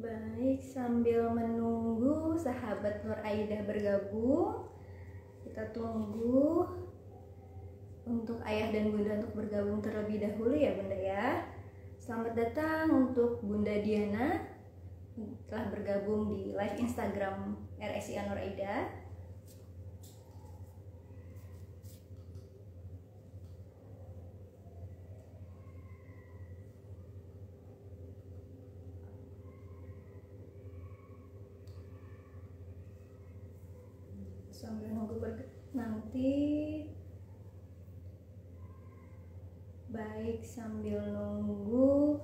Baik, sambil menunggu sahabat Nur Aida bergabung, kita tunggu untuk ayah dan bunda untuk bergabung terlebih dahulu ya bunda ya. Selamat datang untuk Bunda Diana telah bergabung di live Instagram RSI Nur Aida. Sambil nunggu nanti. Baik, sambil nunggu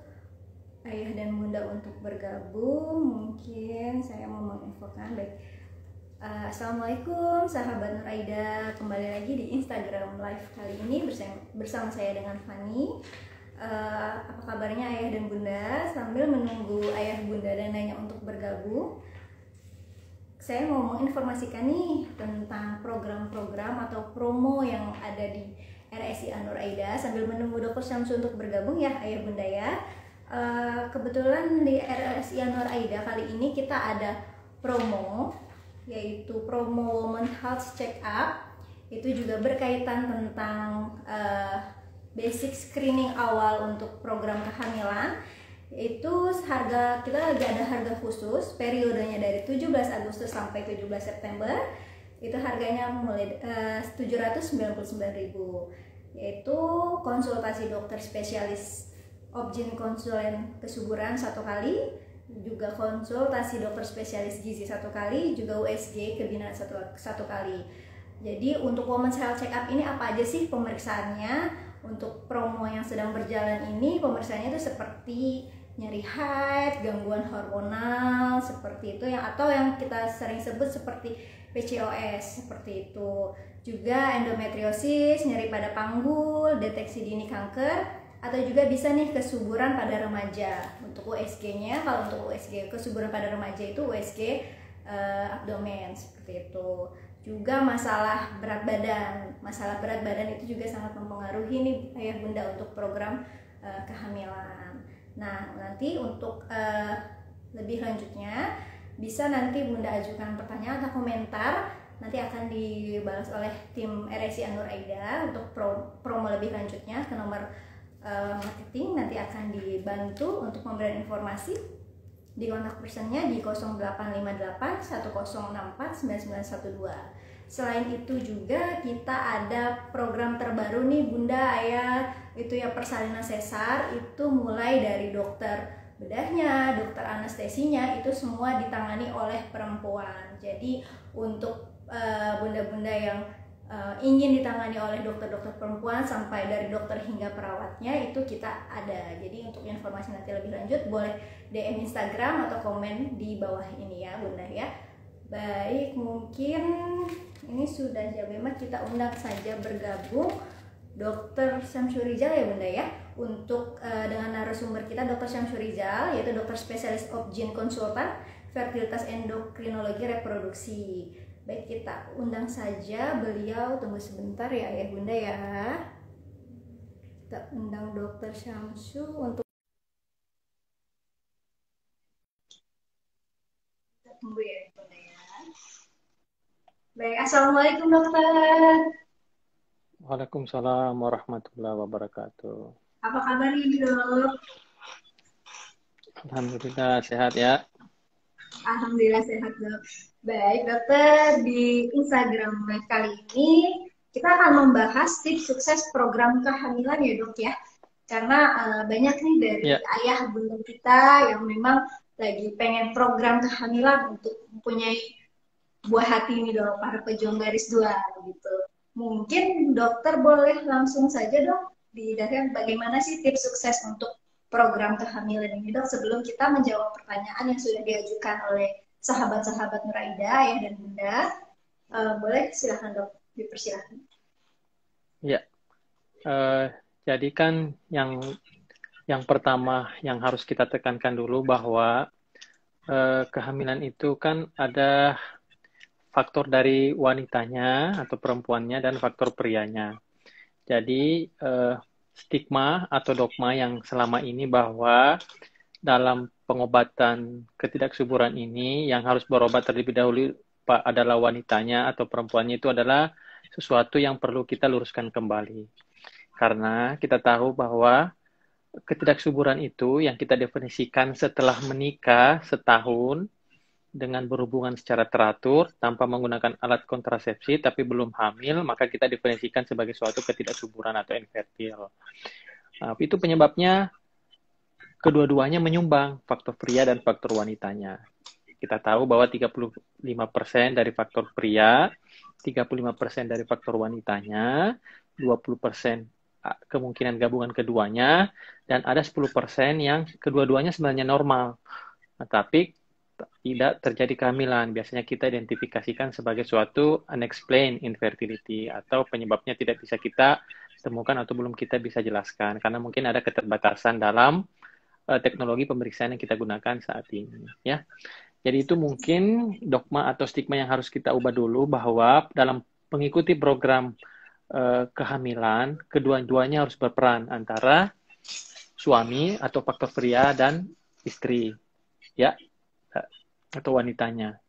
ayah dan bunda untuk bergabung, mungkin saya mau menginfokan. Baik, assalamualaikum sahabat Nur Aida, kembali lagi di Instagram live kali ini bersama saya dengan Fani. Apa kabarnya ayah dan bunda? Sambil menunggu ayah bunda dan nanya untuk bergabung, saya mau menginformasikan nih tentang program-program atau promo yang ada di RSI Nur Aida sambil menunggu Dr. Syamsu untuk bergabung ya ayah bunda ya. Kebetulan di RSI Nur Aida kali ini kita ada promo, yaitu promo Women Health Check Up. Itu juga berkaitan tentang basic screening awal untuk program kehamilan. Itu harga kita lagi ada harga khusus periodenya dari 17 Agustus sampai 17 September. Itu harganya mulai 799.000, yaitu konsultasi dokter spesialis obgyn konsulen kesuburan 1 kali, juga konsultasi dokter spesialis gizi 1 kali, juga USG kebinaan 1 kali. Jadi untuk Women's Health Check Up ini apa aja sih pemeriksaannya? Untuk promo yang sedang berjalan ini pemeriksaannya itu seperti nyeri haid, gangguan hormonal seperti itu atau yang kita sering sebut seperti PCOS seperti itu. Juga endometriosis, nyeri pada panggul, deteksi dini kanker, atau juga bisa nih kesuburan pada remaja. Untuk USG-nya, kalau untuk USG kesuburan pada remaja itu USG abdomen seperti itu. Juga masalah berat badan itu juga sangat mempengaruhi nih ayah bunda untuk program kehamilan. Nah, nanti untuk lebih lanjutnya bisa nanti bunda ajukan pertanyaan atau komentar, nanti akan dibalas oleh tim RSI Nur Aida untuk promo lebih lanjutnya ke nomor marketing. Nanti akan dibantu untuk memberikan informasi di kontak personnya di 0858 1064 9912. Selain itu juga kita ada program terbaru nih bunda ayah, itu ya persalinan sesar. Itu mulai dari dokter bedahnya, dokter anestesinya, itu semua ditangani oleh perempuan. Jadi untuk bunda-bunda yang ingin ditangani oleh dokter-dokter perempuan sampai dari dokter hingga perawatnya, itu kita ada. Jadi untuk informasi nanti lebih lanjut boleh DM Instagram atau komen di bawah ini ya bunda ya. Baik, mungkin ini sudah jam 5, kita undang saja bergabung Dr. Syamsu Rizal ya bunda ya, untuk dengan narasumber kita Dr. Syamsu Rizal, yaitu dokter spesialis obgyn konsultan fertilitas endokrinologi reproduksi. Baik, kita undang saja beliau, tunggu sebentar ya ayah bunda ya. Kita undang Dr. Syamsu untuk kita tunggu ya bunda ya. Baik, assalamualaikum dokter. Waalaikumsalam warahmatullahi wabarakatuh. Apa kabar nih dok? Alhamdulillah sehat ya. Alhamdulillah sehat dok. Baik dokter, di Instagram live kali ini kita akan membahas tips sukses program kehamilan ya dok ya. Karena banyak nih dari ayah bunda kita yang memang lagi pengen program kehamilan untuk mempunyai buah hati ini dok, para pejuang garis 2 gitu. Mungkin dokter boleh langsung saja dok dari bagaimana sih tips sukses untuk program kehamilan ini dok, sebelum kita menjawab pertanyaan yang sudah diajukan oleh sahabat-sahabat Nur Aida ayah dan bunda. Boleh silahkan dok, dipersilahkan. Ya, jadi kan yang pertama yang harus kita tekankan dulu bahwa kehamilan itu kan ada faktor dari wanitanya atau perempuannya dan faktor prianya. Jadi stigma atau dogma yang selama ini bahwa dalam pengobatan ketidaksuburan ini yang harus berobat terlebih dahulu adalah wanitanya atau perempuannya, itu adalah sesuatu yang perlu kita luruskan kembali. Karena kita tahu bahwa ketidaksuburan itu yang kita definisikan setelah menikah setahun dengan berhubungan secara teratur tanpa menggunakan alat kontrasepsi tapi belum hamil, maka kita definisikan sebagai suatu ketidaksuburan atau infertil. Itu penyebabnya kedua-duanya menyumbang, faktor pria dan faktor wanitanya. Kita tahu bahwa 35% dari faktor pria, 35% dari faktor wanitanya, 20% kemungkinan gabungan keduanya, dan ada 10% yang kedua-duanya sebenarnya normal. Nah, tapi tidak terjadi kehamilan. Biasanya kita identifikasikan sebagai suatu unexplained infertility atau penyebabnya tidak bisa kita temukan atau belum kita bisa jelaskan karena mungkin ada keterbatasan dalam teknologi pemeriksaan yang kita gunakan saat ini, ya. Jadi itu mungkin dogma atau stigma yang harus kita ubah dulu, bahwa dalam mengikuti program kehamilan, kedua-duanya harus berperan antara suami atau faktor pria dan istri, ya, atau wanitanya.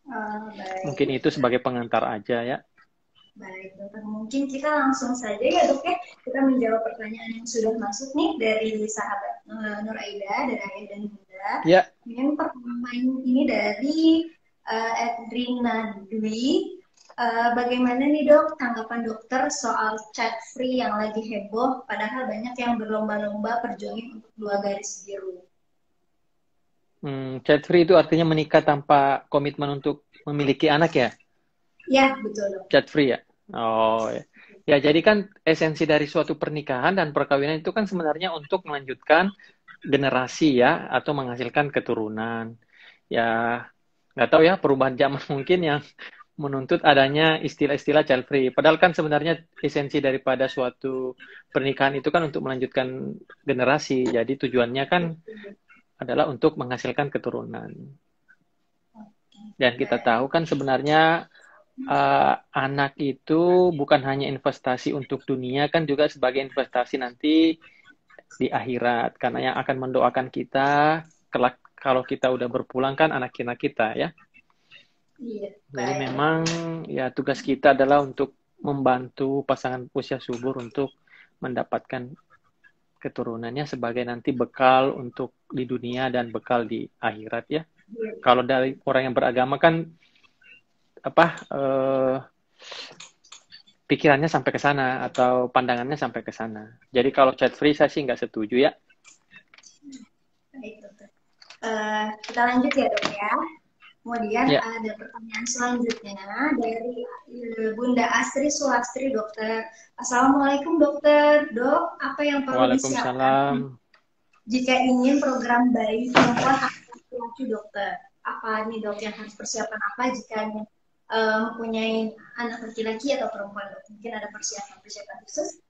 Baik. Mungkin itu sebagai pengantar aja, ya. Baik, dokter. Mungkin kita langsung saja ya, dok, ya. Kita menjawab pertanyaan yang sudah masuk nih dari sahabat Nur Aida, dari ayah dan bunda. Ya. Yang pertama ini dari Edrina Dwi. Bagaimana nih, dok, tanggapan dokter soal chat free yang lagi heboh, padahal banyak yang berlomba-lomba perjuangin untuk 2 garis biru. Chat free itu artinya menikah tanpa komitmen untuk memiliki anak, ya? Ya, betul, dok. Chat free, ya? Oh, ya. Ya, jadi kan esensi dari suatu pernikahan dan perkawinan itu kan sebenarnya untuk melanjutkan generasi, ya, atau menghasilkan keturunan. Ya, nggak tahu ya, perubahan zaman mungkin yang menuntut adanya istilah-istilah child free. Padahal kan sebenarnya esensi daripada suatu pernikahan itu kan untuk melanjutkan generasi. Jadi tujuannya kan adalah untuk menghasilkan keturunan. Dan kita tahu kan sebenarnya anak itu bukan hanya investasi untuk dunia, kan juga sebagai investasi nanti di akhirat. Karena yang akan mendoakan kita kelak kalau kita udah berpulang kan anak-anak kita, ya. Iya. Jadi memang ya tugas kita adalah untuk membantu pasangan usia subur untuk mendapatkan keturunannya sebagai nanti bekal untuk di dunia dan bekal di akhirat, ya. Kalau dari orang yang beragama kan pikirannya sampai ke sana atau pandangannya sampai ke sana. Jadi kalau chat free saya sih nggak setuju, ya. Baik, dokter. Kita lanjut ya, dok, ya. Kemudian Ya. ada pertanyaan selanjutnya dari Bunda Astri Sulastri, dokter. Assalamualaikum, dokter. Dok, apa yang perlu disiapkan jika ingin program bayi perempuan atau laki-laki, dokter? Apa nih, dok, yang harus persiapan apa jika mempunyai anak laki-laki atau perempuan, dok? Mungkin ada persiapan khusus?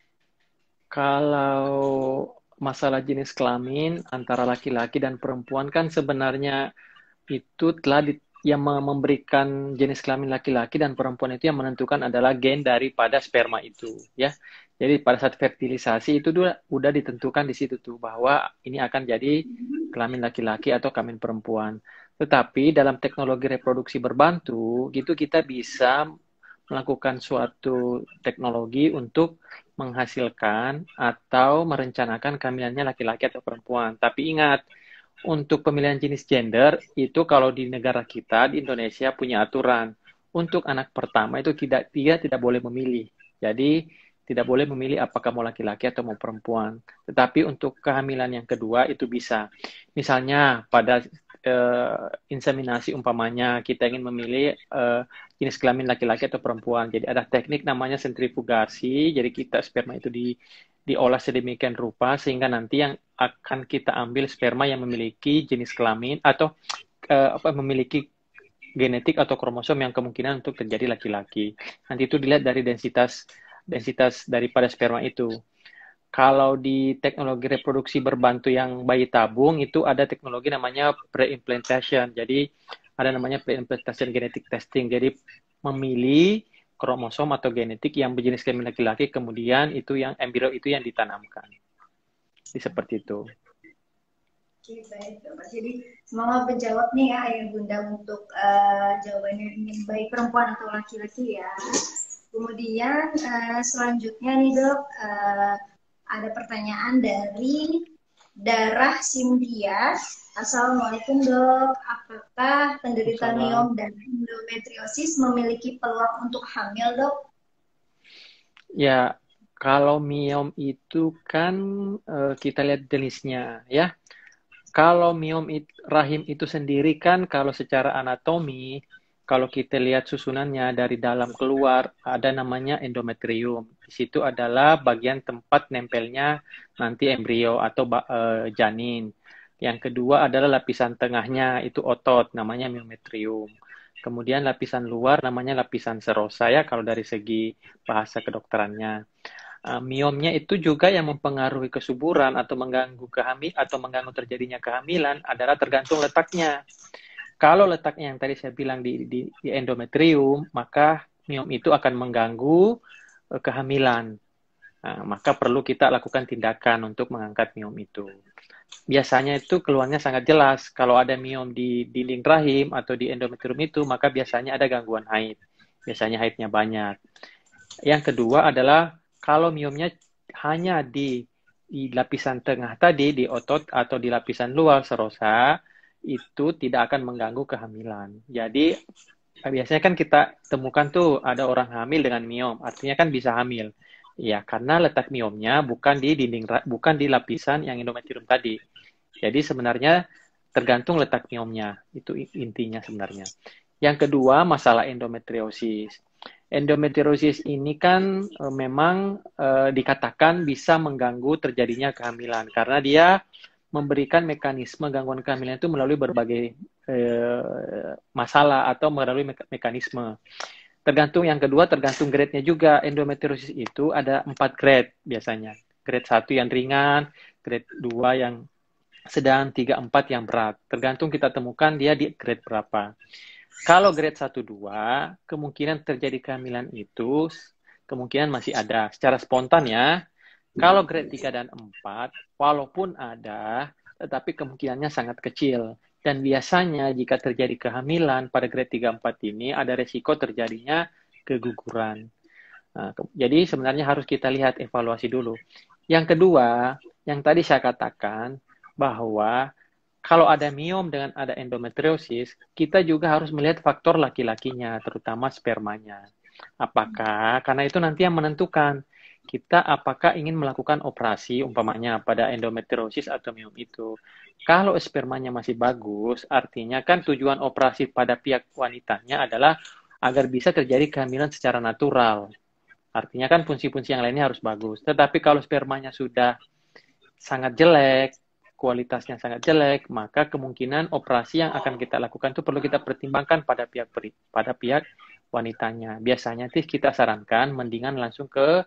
Kalau masalah jenis kelamin antara laki-laki dan perempuan kan sebenarnya itu telah yang memberikan jenis kelamin laki-laki dan perempuan itu yang menentukan adalah gen daripada sperma itu, ya. Jadi pada saat fertilisasi itu udah ditentukan di situ tuh bahwa ini akan jadi kelamin laki-laki atau kelamin perempuan. Tetapi dalam teknologi reproduksi berbantu gitu kita bisa melakukan suatu teknologi untuk menghasilkan atau merencanakan kehamilannya laki-laki atau perempuan. Tapi ingat, untuk pemilihan jenis gender itu kalau di negara kita di Indonesia punya aturan untuk anak pertama itu dia tidak boleh memilih. Jadi tidak boleh memilih apakah mau laki-laki atau mau perempuan. Tetapi untuk kehamilan yang kedua itu bisa. Misalnya pada inseminasi umpamanya kita ingin memilih jenis kelamin laki-laki atau perempuan. Jadi ada teknik namanya sentrifugasi. Jadi kita sperma itu diolah sedemikian rupa sehingga nanti yang akan kita ambil sperma yang memiliki jenis kelamin atau memiliki genetik atau kromosom yang kemungkinan untuk terjadi laki-laki. Nanti itu dilihat dari densitas daripada sperma itu. Kalau di teknologi reproduksi berbantu yang bayi tabung itu ada teknologi namanya pre-implantation. Jadi ada namanya pre-implantation genetic testing. Jadi memilih kromosom atau genetik yang berjenis kelamin laki-laki, kemudian itu yang embrio itu yang ditanamkan. Jadi seperti itu. Oke, baik, Bapak. Jadi semoga menjawab nih ya ayah bunda untuk jawabannya ingin baik perempuan atau laki-laki ya. Kemudian selanjutnya nih dok, ada pertanyaan dari Darah Cynthia. Assalamualaikum dok, apakah penderita Salam. miom dan endometriosis memiliki peluang untuk hamil dok? Ya, kalau miom itu kan kita lihat jenisnya ya. Kalau rahim itu sendiri kan kalau secara anatomi, kalau kita lihat susunannya dari dalam keluar ada namanya endometrium. Di situ adalah bagian tempat nempelnya nanti embrio atau janin. Yang kedua adalah lapisan tengahnya itu otot namanya myometrium. Kemudian lapisan luar namanya lapisan serosa ya kalau dari segi bahasa kedokterannya. Miomnya itu juga yang mempengaruhi kesuburan atau mengganggu terjadinya kehamilan adalah tergantung letaknya. Kalau letaknya yang tadi saya bilang di endometrium, maka miom itu akan mengganggu kehamilan. Maka perlu kita lakukan tindakan untuk mengangkat miom itu. Biasanya itu keluarnya sangat jelas. Kalau ada miom di dinding rahim atau di endometrium itu, maka biasanya ada gangguan haid. Biasanya haidnya banyak. Yang kedua adalah kalau miomnya hanya di lapisan tengah tadi, di otot atau di lapisan luar serosa, itu tidak akan mengganggu kehamilan. Jadi biasanya kan kita temukan tuh ada orang hamil dengan miom, artinya kan bisa hamil. Ya, karena letak miomnya bukan di lapisan yang endometrium tadi. Jadi sebenarnya tergantung letak miomnya, itu intinya sebenarnya. Yang kedua, masalah endometriosis. Endometriosis ini kan memang dikatakan bisa mengganggu terjadinya kehamilan karena dia memberikan mekanisme gangguan kehamilan itu melalui berbagai masalah atau melalui mekanisme. Tergantung grade-nya juga. Endometriosis itu ada 4 grade biasanya. Grade 1 yang ringan, grade 2 yang sedang, 3, 4 yang berat. Tergantung kita temukan dia di grade berapa. Kalau grade 1, 2, kemungkinan terjadi kehamilan itu kemungkinan masih ada. Secara spontan ya, kalau grade 3 dan 4, walaupun ada, tetapi kemungkinannya sangat kecil. Dan biasanya jika terjadi kehamilan pada grade 3, 4 ini, ada resiko terjadinya keguguran. Nah, jadi sebenarnya harus kita lihat evaluasi dulu. Yang kedua, yang tadi saya katakan, bahwa kalau ada miom dengan ada endometriosis, kita juga harus melihat faktor laki-lakinya, terutama spermanya. Apakah, karena itu nanti yang menentukan kita apakah ingin melakukan operasi, umpamanya pada endometriosis atau miom itu. Kalau spermanya masih bagus, artinya kan tujuan operasi pada pihak wanitanya adalah agar bisa terjadi kehamilan secara natural. Artinya kan fungsi-fungsi yang lainnya harus bagus. Tetapi kalau spermanya sudah sangat jelek, kualitasnya sangat jelek, maka kemungkinan operasi yang akan kita lakukan itu perlu kita pertimbangkan pada pihak wanitanya. Biasanya kita sarankan mendingan langsung ke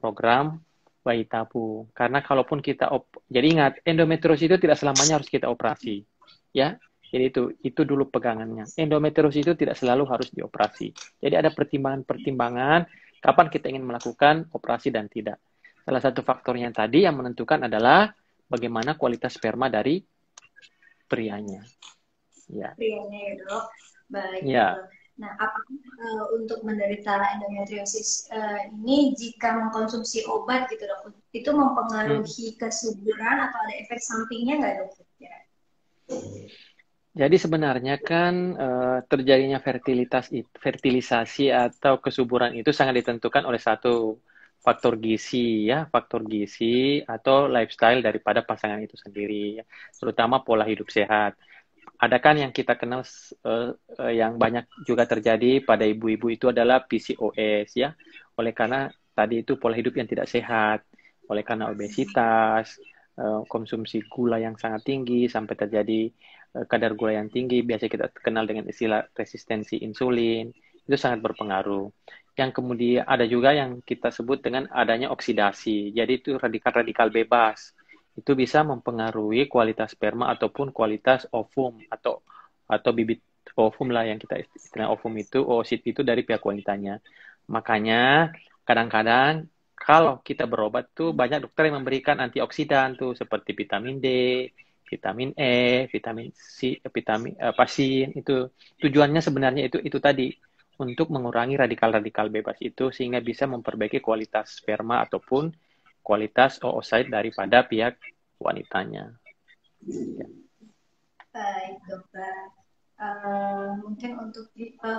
program bayi tabung. Karena kalaupun jadi ingat, endometriosis itu tidak selamanya harus kita operasi. Ya, jadi itu dulu pegangannya. Endometriosis itu tidak selalu harus dioperasi. Jadi ada pertimbangan-pertimbangan kapan kita ingin melakukan operasi dan tidak. Salah satu faktornya tadi yang menentukan adalah bagaimana kualitas sperma dari prianya. Ya. Prianya ya dok. Baik. Ya. Nah, apakah untuk menderita endometriosis ini jika mengkonsumsi obat gitu dok, itu mempengaruhi kesuburan atau ada efek sampingnya nggak dok? Jadi sebenarnya kan terjadinya fertilisasi atau kesuburan itu sangat ditentukan oleh satu faktor gizi atau lifestyle daripada pasangan itu sendiri, terutama pola hidup sehat. Ada kan yang kita kenal yang banyak juga terjadi pada ibu-ibu itu adalah PCOS ya, oleh karena tadi itu pola hidup yang tidak sehat, oleh karena obesitas, konsumsi gula yang sangat tinggi sampai terjadi kadar gula yang tinggi, biasa kita kenal dengan istilah resistensi insulin, itu sangat berpengaruh. Yang kemudian ada juga yang kita sebut dengan adanya oksidasi, jadi itu radikal-radikal bebas. Itu bisa mempengaruhi kualitas sperma ataupun kualitas ovum atau bibit ovum lah yang kita istilah ovum itu, oosit itu dari pihak wanitanya. Makanya kadang-kadang kalau kita berobat tuh banyak dokter yang memberikan antioksidan tuh seperti vitamin D, vitamin E, vitamin C, vitamin pasin itu tujuannya sebenarnya itu tadi untuk mengurangi radikal-radikal bebas itu sehingga bisa memperbaiki kualitas sperma ataupun kualitas oosit daripada pihak wanitanya. Ya. Baik, dokter. Mungkin untuk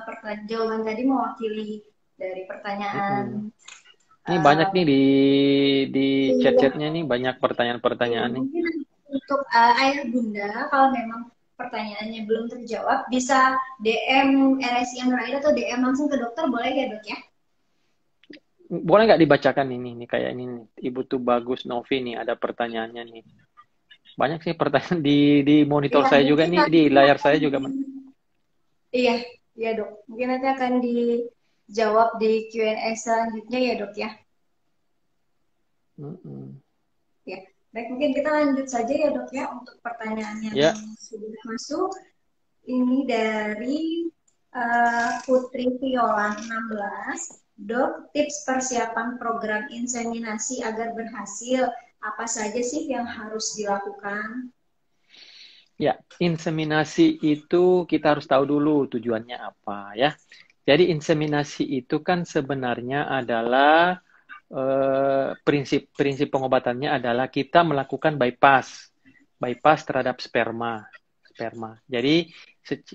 pertanyaan jawaban tadi mewakili dari pertanyaan. Ini banyak nih di Iya, chat-chatnya nih banyak iya. pertanyaan-pertanyaan nih. Mungkin untuk ayah bunda, kalau memang pertanyaannya belum terjawab, bisa DM RSI Nur Aida atau DM langsung ke dokter, boleh ya dok ya? Boleh nggak dibacakan ini nih kayak ini nih. Ibu tuh bagus Novi nih ada pertanyaannya nih. Banyak sih pertanyaan di monitor Iya, saya juga mungkin nih di nanti layar akan saya juga. iya, iya dok. Mungkin nanti akan dijawab di Q&A selanjutnya ya dok ya. Mm-mm. Ya, baik mungkin kita lanjut saja ya dok ya untuk pertanyaan yang Ya, sudah masuk. Ini dari Putri Viola 16. Dok, tips persiapan program inseminasi agar berhasil, apa saja sih yang harus dilakukan? ya, inseminasi itu kita harus tahu dulu tujuannya apa ya. Jadi inseminasi itu kan sebenarnya adalah prinsip pengobatannya adalah kita melakukan bypass terhadap sperma. Jadi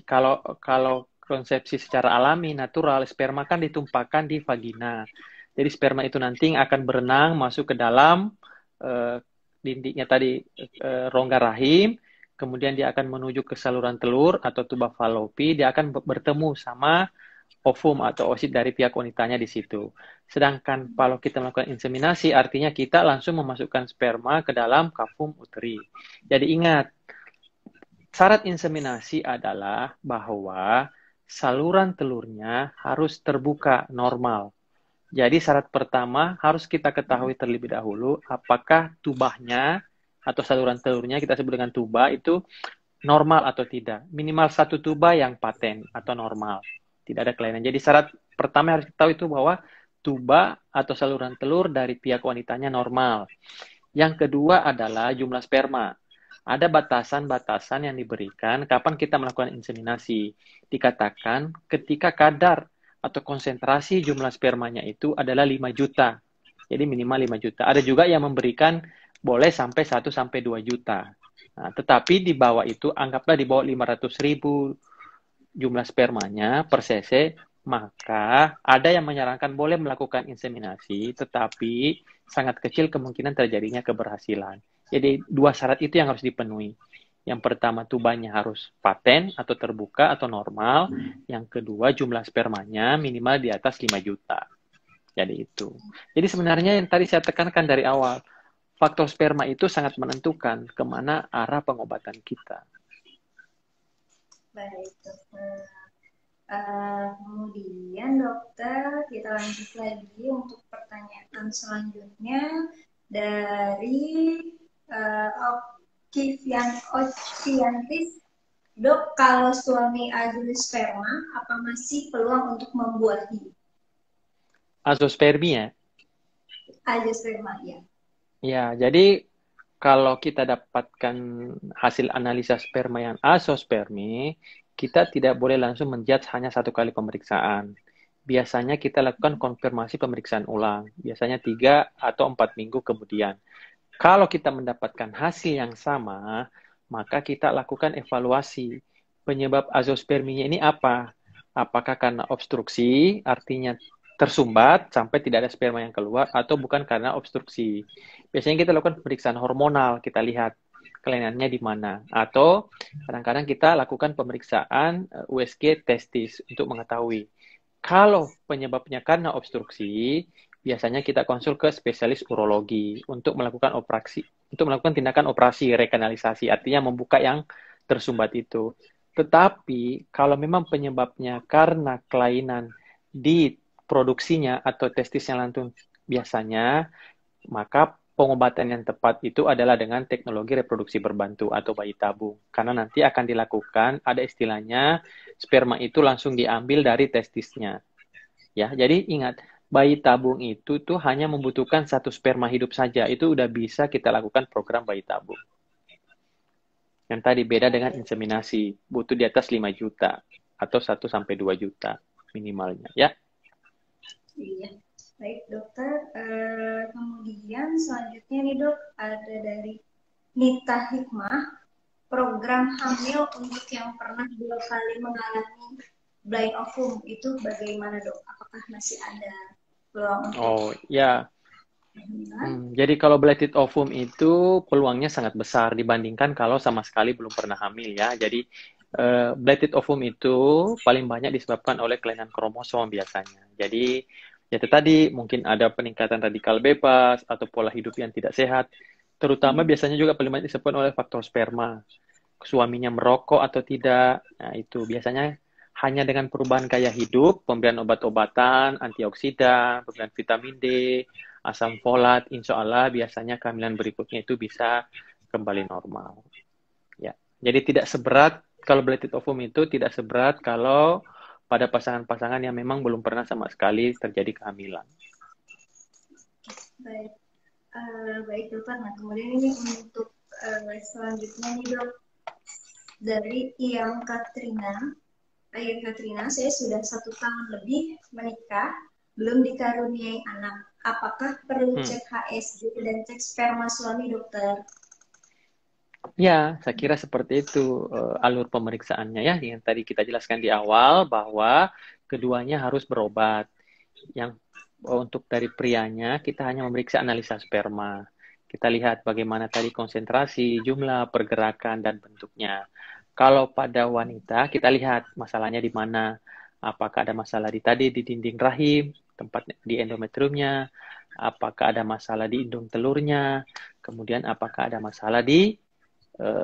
kalau konsepsi secara alami natural sperma kan ditumpahkan di vagina. Jadi sperma itu nanti akan berenang masuk ke dalam eh, dindingnya tadi rongga rahim, kemudian dia akan menuju ke saluran telur atau tuba falopi, dia akan bertemu sama ovum atau oosit dari pihak wanitanya di situ. Sedangkan kalau kita melakukan inseminasi, artinya kita langsung memasukkan sperma ke dalam kafum uteri. Jadi ingat, syarat inseminasi adalah bahwa saluran telurnya harus terbuka normal. Jadi syarat pertama harus kita ketahui terlebih dahulu apakah tubahnya atau saluran telurnya kita sebut dengan tuba itu normal atau tidak. Minimal satu tuba yang paten atau normal. Tidak ada kelainan. Jadi syarat pertama yang harus kita tahu itu bahwa tuba atau saluran telur dari pihak wanitanya normal. Yang kedua adalah jumlah sperma. Ada batasan-batasan yang diberikan kapan kita melakukan inseminasi. Dikatakan ketika kadar atau konsentrasi jumlah spermanya itu adalah 5 juta. Jadi minimal 5 juta. Ada juga yang memberikan boleh sampai 1 sampai 2 juta. Nah, tetapi di bawah itu, anggaplah di bawah 500.000 jumlah spermanya per cc, maka ada yang menyarankan boleh melakukan inseminasi, tetapi sangat kecil kemungkinan terjadinya keberhasilan. Jadi dua syarat itu yang harus dipenuhi. Yang pertama tubanya harus paten atau terbuka atau normal. Yang kedua jumlah spermanya minimal di atas 5 juta. Jadi itu. Jadi sebenarnya yang tadi saya tekankan dari awal, faktor sperma itu sangat menentukan kemana arah pengobatan kita. Baik, dokter. Kemudian dokter, kita lanjut lagi untuk pertanyaan selanjutnya dari Oktaviantis. Dok, kalau suami azoosperma, apa masih peluang untuk membuahi? Azospermi ya. Azoosperma, ya. Ya, jadi kalau kita dapatkan hasil analisa sperma yang azospermi, kita tidak boleh langsung menjudge hanya satu kali pemeriksaan. Biasanya kita lakukan konfirmasi pemeriksaan ulang, biasanya 3 atau 4 minggu kemudian. Kalau kita mendapatkan hasil yang sama, maka kita lakukan evaluasi. Penyebab azosperminya ini apa? Apakah karena obstruksi, artinya tersumbat sampai tidak ada sperma yang keluar, atau bukan karena obstruksi. Biasanya kita lakukan pemeriksaan hormonal, kita lihat kelainannya di mana. Atau kadang-kadang kita lakukan pemeriksaan USG testis untuk mengetahui. Kalau penyebabnya karena obstruksi, biasanya kita konsul ke spesialis urologi untuk melakukan tindakan operasi rekanalisasi, artinya membuka yang tersumbat itu. Tetapi kalau memang penyebabnya karena kelainan di produksinya atau testisnya lantung biasanya, maka pengobatan yang tepat itu adalah dengan teknologi reproduksi berbantu atau bayi tabung. Karena nanti akan dilakukan, ada istilahnya, sperma itu langsung diambil dari testisnya. Ya, jadi ingat, bayi tabung itu tuh hanya membutuhkan satu sperma hidup saja. Itu udah bisa kita lakukan program bayi tabung. Yang tadi beda dengan inseminasi, butuh di atas 5 juta atau 1 sampai 2 juta minimalnya ya. Iya. Baik dokter. Kemudian selanjutnya nih dok, ada dari Nita Hikmah, program hamil untuk yang pernah 2 kali mengalami blind ovum itu bagaimana dok? Apakah masih ada peluang untuk Oh ya, kehamilan? jadi kalau blighted ovum itu peluangnya sangat besar dibandingkan kalau sama sekali belum pernah hamil ya. Jadi blighted ovum itu paling banyak disebabkan oleh kelainan kromosom biasanya. Jadi ya itu tadi mungkin ada peningkatan radikal bebas atau pola hidup yang tidak sehat. Terutama biasanya juga paling banyak disebabkan oleh faktor sperma. Suaminya merokok atau tidak. Nah, itu biasanya hanya dengan perubahan gaya hidup, pemberian obat-obatan, antioksidan, pemberian vitamin D, asam folat, insya Allah biasanya kehamilan berikutnya itu bisa kembali normal. Ya, jadi tidak seberat kalau blighted ovum itu tidak seberat kalau pada pasangan-pasangan yang memang belum pernah sama sekali terjadi kehamilan. Baik. Baik dokter. Nah kemudian ini untuk selanjutnya nih dok, dari Iyam Katrina. Ayah Katrina, saya sudah 1 tahun lebih menikah, belum dikaruniai anak. Apakah perlu cek HSG dan cek sperma suami dokter? Ya, saya kira seperti itu alur pemeriksaannya ya, yang tadi kita jelaskan di awal bahwa keduanya harus berobat. Yang untuk dari prianya kita hanya memeriksa analisa sperma. Kita lihat bagaimana tadi konsentrasi, jumlah, pergerakan dan bentuknya. Kalau pada wanita kita lihat masalahnya di mana. Apakah ada masalah di dinding rahim, tempat di endometriumnya, apakah ada masalah di indung telurnya, kemudian apakah ada masalah di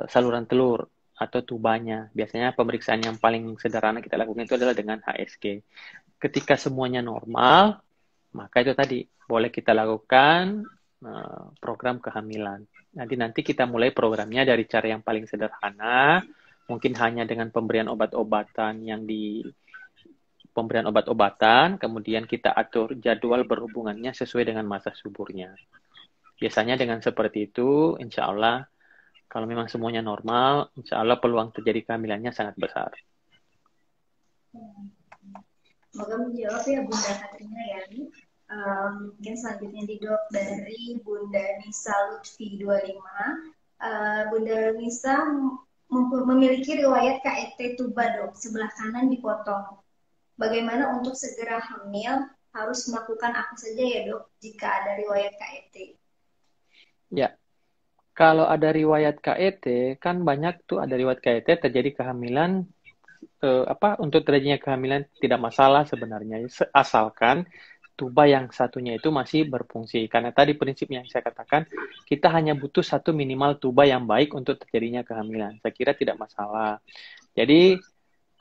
saluran telur atau tubanya. Biasanya pemeriksaan yang paling sederhana kita lakukan itu adalah dengan HSG. Ketika semuanya normal, maka itu tadi boleh kita lakukan program kehamilan. Nanti kita mulai programnya dari cara yang paling sederhana, mungkin hanya dengan pemberian obat-obatan kemudian kita atur jadwal berhubungannya sesuai dengan masa suburnya. Biasanya dengan seperti itu, insya Allah kalau memang semuanya normal, insya Allah peluang terjadi kehamilannya sangat besar. Semoga menjawab ya Bunda Katrina ya. Mungkin selanjutnya di dok dari Bunda Nisa Lutfi 25. Bunda Nisa memiliki riwayat KET tuba dok, sebelah kanan dipotong. Bagaimana untuk segera hamil? Harus melakukan apa saja ya dok jika ada riwayat KET? Ya, kalau ada riwayat KET, kan banyak tuh ada riwayat KET terjadi kehamilan, untuk terjadinya kehamilan tidak masalah sebenarnya, asalkan tuba yang satunya itu masih berfungsi. Karena tadi prinsip yang saya katakan, kita hanya butuh satu minimal tuba yang baik untuk terjadinya kehamilan. Saya kira tidak masalah. Jadi,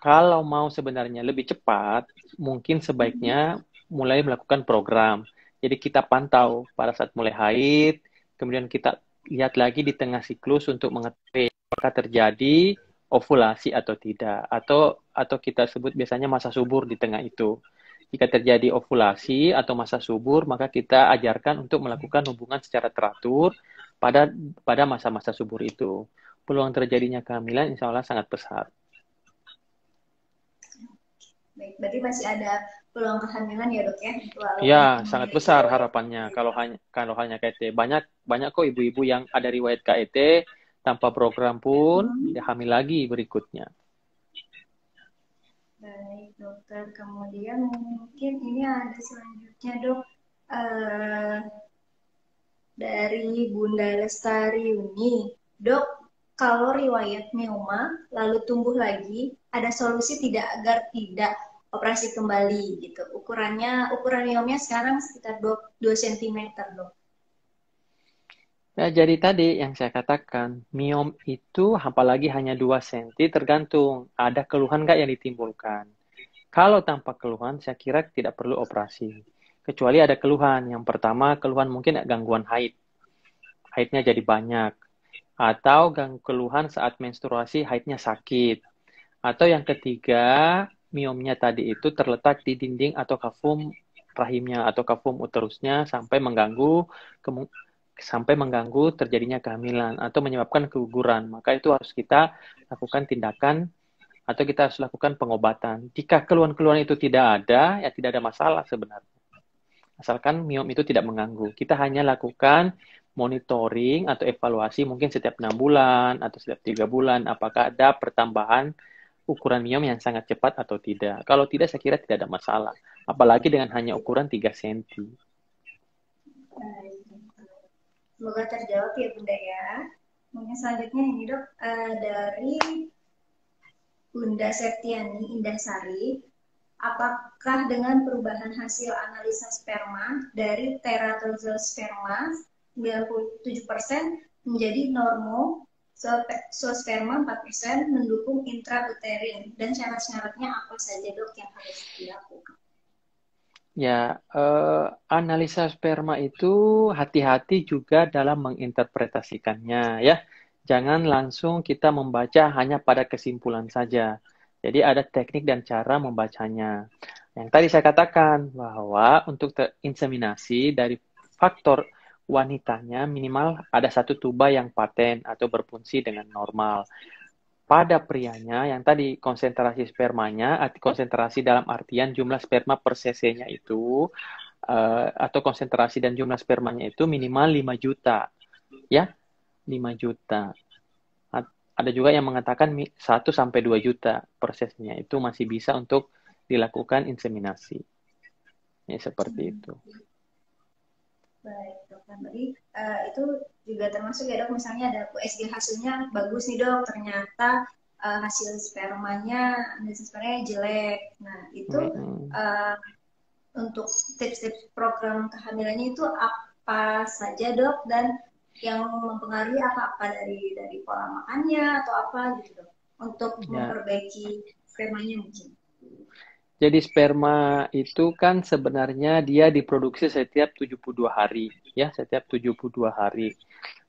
kalau mau sebenarnya lebih cepat, mungkin sebaiknya mulai melakukan program. Jadi kita pantau pada saat mulai haid, kemudian kita lihat lagi di tengah siklus untuk mengetahui apakah terjadi ovulasi atau tidak, atau kita sebut biasanya masa subur di tengah itu. Jika terjadi ovulasi atau masa subur, maka kita ajarkan untuk melakukan hubungan secara teratur pada masa-masa subur itu. Peluang terjadinya kehamilan insya Allah sangat besar. Baik, berarti masih ada peluang kehamilan ya dok ya? Ya, sangat besar harapannya kalau hanya KET. Banyak kok ibu-ibu yang ada riwayat KET tanpa program pun dia hamil lagi berikutnya. Baik dokter, kemudian mungkin ini ada selanjutnya dok, dari Bunda Lestari Uni. Dok, kalau riwayat meoma lalu tumbuh lagi, ada solusi tidak agar tidak operasi kembali gitu? Ukuran meomnya sekarang sekitar 2 cm dok. Ya, jadi tadi yang saya katakan, miom itu apalagi hanya 2 cm tergantung ada keluhan nggak yang ditimbulkan. Kalau tanpa keluhan, saya kira tidak perlu operasi. Kecuali ada keluhan. Yang pertama, keluhan mungkin gangguan haid. Haidnya jadi banyak. Atau keluhan saat menstruasi, haidnya sakit. Atau yang ketiga, miomnya tadi itu terletak di dinding atau kafum rahimnya atau kafum uterusnya sampai mengganggu sampai mengganggu terjadinya kehamilan atau menyebabkan keguguran, maka itu harus kita lakukan tindakan atau kita harus lakukan pengobatan. Jika keluhan-keluhan itu tidak ada, ya tidak ada masalah sebenarnya. Asalkan miom itu tidak mengganggu. Kita hanya lakukan monitoring atau evaluasi mungkin setiap 6 bulan atau setiap 3 bulan, apakah ada pertambahan ukuran miom yang sangat cepat atau tidak. Kalau tidak, saya kira tidak ada masalah. Apalagi dengan hanya ukuran 3 cm. Semoga terjawab ya Bunda ya. Mungkin selanjutnya ini dok, dari Bunda Septiani Indahsari, apakah dengan perubahan hasil analisa sperma dari teratozosperma 97% menjadi zoosperma 4% mendukung intrauterin, dan syarat-syaratnya apa saja dok yang harus dilakukan? Ya, analisa sperma itu hati-hati juga dalam menginterpretasikannya ya. Jangan langsung kita membaca hanya pada kesimpulan saja. Jadi ada teknik dan cara membacanya. Yang tadi saya katakan bahwa untuk inseminasi dari faktor wanitanya minimal ada satu tuba yang paten atau berfungsi dengan normal. Pada prianya yang tadi konsentrasi spermanya, konsentrasi dalam artian jumlah sperma per cc-nya itu atau konsentrasi dan jumlah spermanya itu minimal 5 juta. Ya, 5 juta. Ada juga yang mengatakan 1 sampai 2 juta per cc-nya itu masih bisa untuk dilakukan inseminasi. Ya, seperti itu. Baik, dok. Jadi itu juga termasuk ya dok, misalnya ada USG hasilnya bagus nih dok, ternyata hasil spermanya jelek. Nah, itu untuk tips-tips program kehamilannya itu apa saja dok, dan yang mempengaruhi apa dari pola makannya atau apa gitu dok, untuk memperbaiki spermanya mungkin. Jadi sperma itu kan sebenarnya dia diproduksi setiap 72 hari, ya, setiap 72 hari.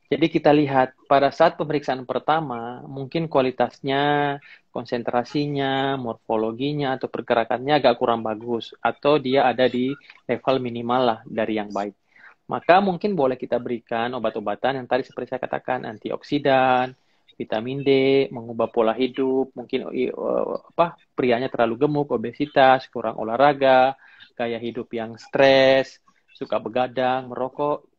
Jadi kita lihat pada saat pemeriksaan pertama, mungkin kualitasnya, konsentrasinya, morfologinya, atau pergerakannya agak kurang bagus, atau dia ada di level minimal lah dari yang baik. Maka mungkin boleh kita berikan obat-obatan yang tadi seperti saya katakan, antioksidan, vitamin D, mengubah pola hidup, mungkin prianya terlalu gemuk, obesitas, kurang olahraga, gaya hidup yang stres, suka begadang, merokok,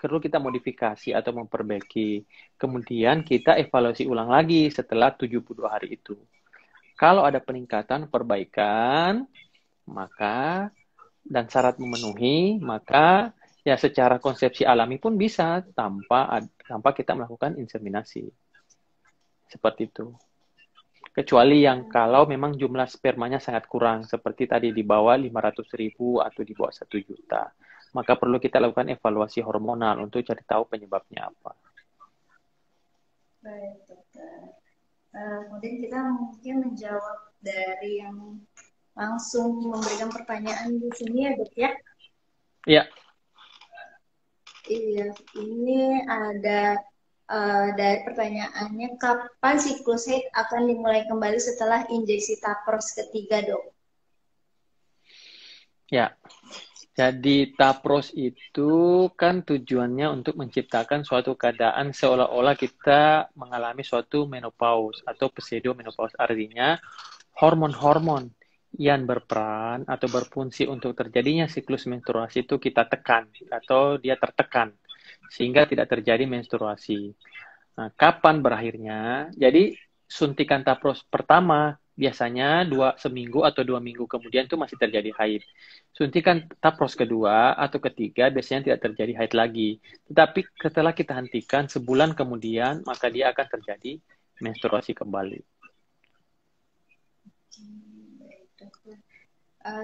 perlu kita modifikasi atau memperbaiki. Kemudian kita evaluasi ulang lagi setelah 72 hari itu. Kalau ada peningkatan, perbaikan, maka dan syarat memenuhi, maka ya secara konsepsi alami pun bisa tanpa kita melakukan inseminasi. Seperti itu. Kecuali yang kalau memang jumlah spermanya sangat kurang, seperti tadi di bawah 500.000 atau di bawah 1 juta. Maka perlu kita lakukan evaluasi hormonal untuk cari tahu penyebabnya apa. Baik, dokter. Kemudian kita mungkin menjawab dari yang langsung memberikan pertanyaan di sini ya dok ya? Iya. Iya, ini ada dari pertanyaannya, kapan siklus haid akan dimulai kembali setelah injeksi tapros ketiga dok? Ya, jadi tapros itu kan tujuannya untuk menciptakan suatu keadaan seolah-olah kita mengalami suatu menopause atau pseudo-menopause. Artinya hormon-hormon yang berperan atau berfungsi untuk terjadinya siklus menstruasi itu kita tekan atau dia tertekan sehingga tidak terjadi menstruasi. Nah, kapan berakhirnya? Jadi suntikan tapros pertama biasanya seminggu atau 2 minggu kemudian itu masih terjadi haid. Suntikan tapros kedua atau ketiga biasanya tidak terjadi haid lagi. Tetapi setelah kita hentikan sebulan kemudian maka dia akan terjadi menstruasi kembali.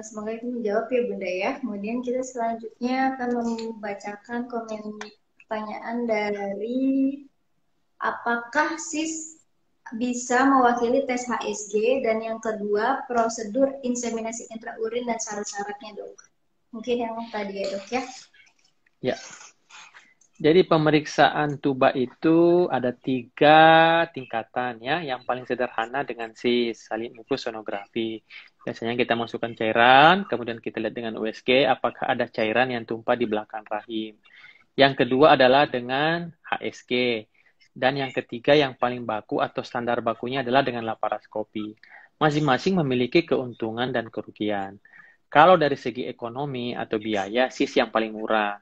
Semoga itu menjawab ya Bunda ya. Kemudian kita selanjutnya akan membacakan komen pertanyaan dari apakah sis bisa mewakili tes HSG, dan yang kedua prosedur inseminasi intraurin dan syarat-syaratnya dok. Mungkin yang tadi ya dok ya. Ya. Jadi pemeriksaan tuba itu ada 3 tingkatan ya. Yang paling sederhana dengan SIS, salin mukus sonografi. Biasanya kita masukkan cairan, kemudian kita lihat dengan USG apakah ada cairan yang tumpah di belakang rahim. Yang kedua adalah dengan HSG. Dan yang ketiga yang paling baku atau standar bakunya adalah dengan laparoskopi. Masing-masing memiliki keuntungan dan kerugian. Kalau dari segi ekonomi atau biaya, SIS yang paling murah.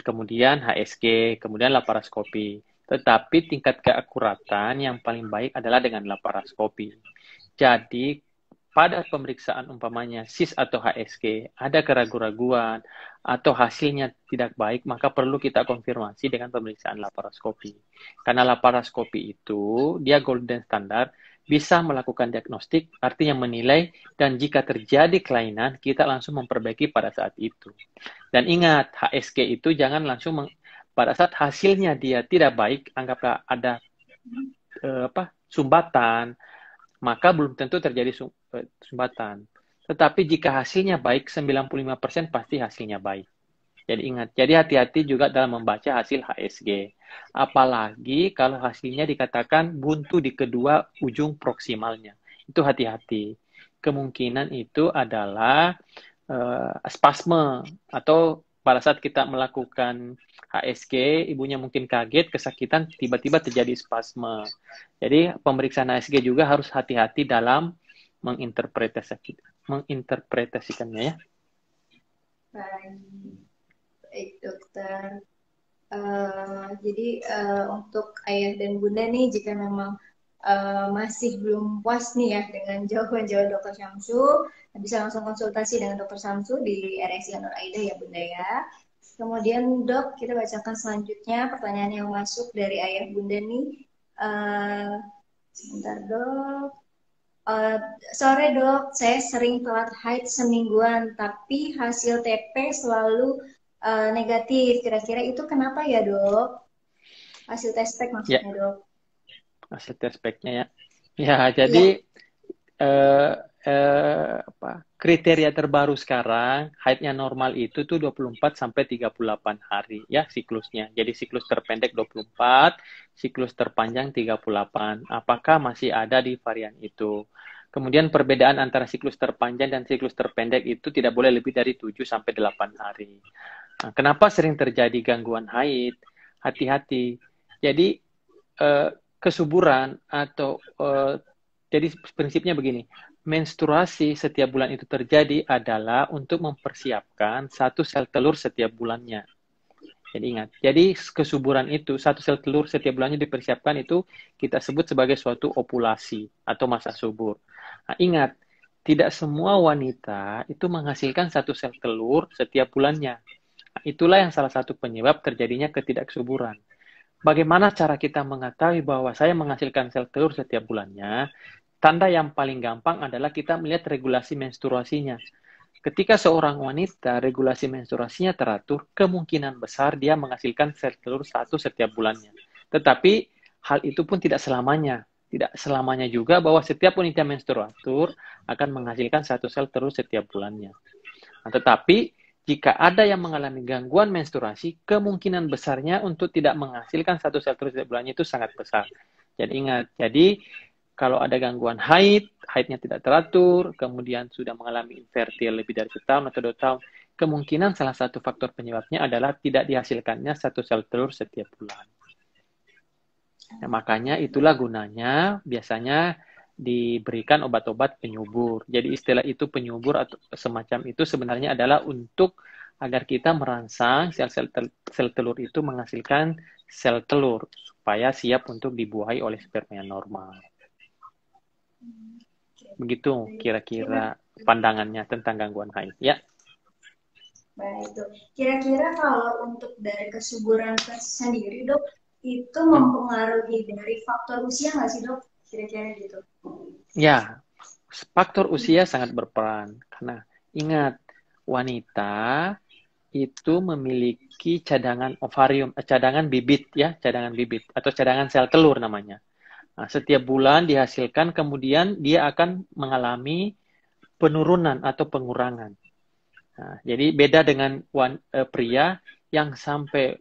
Kemudian HSG, kemudian laparoskopi. Tetapi tingkat keakuratan yang paling baik adalah dengan laparoskopi. Jadi, pada pemeriksaan umpamanya SIS atau HSG, ada keraguan-raguan atau hasilnya tidak baik, maka perlu kita konfirmasi dengan pemeriksaan laparoskopi. Karena laparoskopi itu, dia golden standard, bisa melakukan diagnostik, artinya menilai, dan jika terjadi kelainan, kita langsung memperbaiki pada saat itu. Dan ingat, HSG itu jangan langsung, pada saat hasilnya dia tidak baik, anggaplah ada sumbatan, maka belum tentu terjadi sumbatan. Tetapi jika hasilnya baik, 95% pasti hasilnya baik. Jadi ingat, jadi hati-hati juga dalam membaca hasil HSG. Apalagi kalau hasilnya dikatakan buntu di kedua ujung proksimalnya. Itu hati-hati. Kemungkinan itu adalah spasme atau pada saat kita melakukan HSG, ibunya mungkin kaget, kesakitan, tiba-tiba terjadi spasme. Jadi pemeriksaan HSG juga harus hati-hati dalam menginterpretasikannya ya. Baik dokter. Jadi untuk ayah dan bunda nih, jika memang masih belum puas nih ya dengan jawaban-jawaban dokter Syamsu, bisa langsung konsultasi dengan dokter Syamsu di RSI Nur Aida ya bunda ya. Kemudian dok, kita bacakan selanjutnya pertanyaan yang masuk dari ayah bunda nih. Sebentar dok. Sore dok, saya sering telat haid semingguan, tapi hasil TP selalu negatif. Kira-kira itu kenapa ya dok? Hasil tes pack maksudnya ya. Dok. Hasil tes packnya ya. Ya, jadi kriteria terbaru sekarang, haidnya normal itu tuh 24 sampai 38 hari ya siklusnya. Jadi siklus terpendek 24, siklus terpanjang 38. Apakah masih ada di varian itu? Kemudian perbedaan antara siklus terpanjang dan siklus terpendek itu tidak boleh lebih dari 7 sampai 8 hari. Nah, kenapa sering terjadi gangguan haid? Hati-hati. Jadi kesuburan atau jadi prinsipnya begini, menstruasi setiap bulan itu terjadi adalah untuk mempersiapkan satu sel telur setiap bulannya. Jadi ingat, jadi kesuburan itu, satu sel telur setiap bulannya dipersiapkan itu kita sebut sebagai suatu ovulasi atau masa subur. Nah, ingat, tidak semua wanita itu menghasilkan satu sel telur setiap bulannya. Nah, itulah yang salah satu penyebab terjadinya ketidaksuburan. Bagaimana cara kita mengetahui bahwa saya menghasilkan sel telur setiap bulannya? Tanda yang paling gampang adalah kita melihat regulasi menstruasinya. Ketika seorang wanita regulasi menstruasinya teratur, kemungkinan besar dia menghasilkan sel telur satu setiap bulannya. Tetapi hal itu pun tidak selamanya. Tidak selamanya juga bahwa setiap wanita menstruatur akan menghasilkan satu sel telur setiap bulannya. Nah, tetapi jika ada yang mengalami gangguan menstruasi, kemungkinan besarnya untuk tidak menghasilkan satu sel telur setiap bulannya itu sangat besar. Jadi ingat, jadi kalau ada gangguan haidnya tidak teratur, kemudian sudah mengalami infertil lebih dari setahun atau 2 tahun, kemungkinan salah satu faktor penyebabnya adalah tidak dihasilkannya satu sel telur setiap bulan. Nah, makanya itulah gunanya biasanya diberikan obat-obat penyubur. Jadi istilah itu penyubur atau semacam itu sebenarnya adalah untuk agar kita merangsang sel telur itu menghasilkan sel telur supaya siap untuk dibuahi oleh sperma yang normal. Begitu kira-kira pandangannya tentang gangguan haid ya. Baik dok. Kira-kira kalau untuk dari kesuburan sendiri dok, itu mempengaruhi dari faktor usia nggak sih dok? Kira-kira gitu. Ya, faktor usia sangat berperan karena ingat wanita itu memiliki cadangan ovarium, cadangan bibit ya, cadangan bibit atau cadangan sel telur namanya. Nah, setiap bulan dihasilkan, kemudian dia akan mengalami penurunan atau pengurangan. Nah, jadi beda dengan pria yang sampai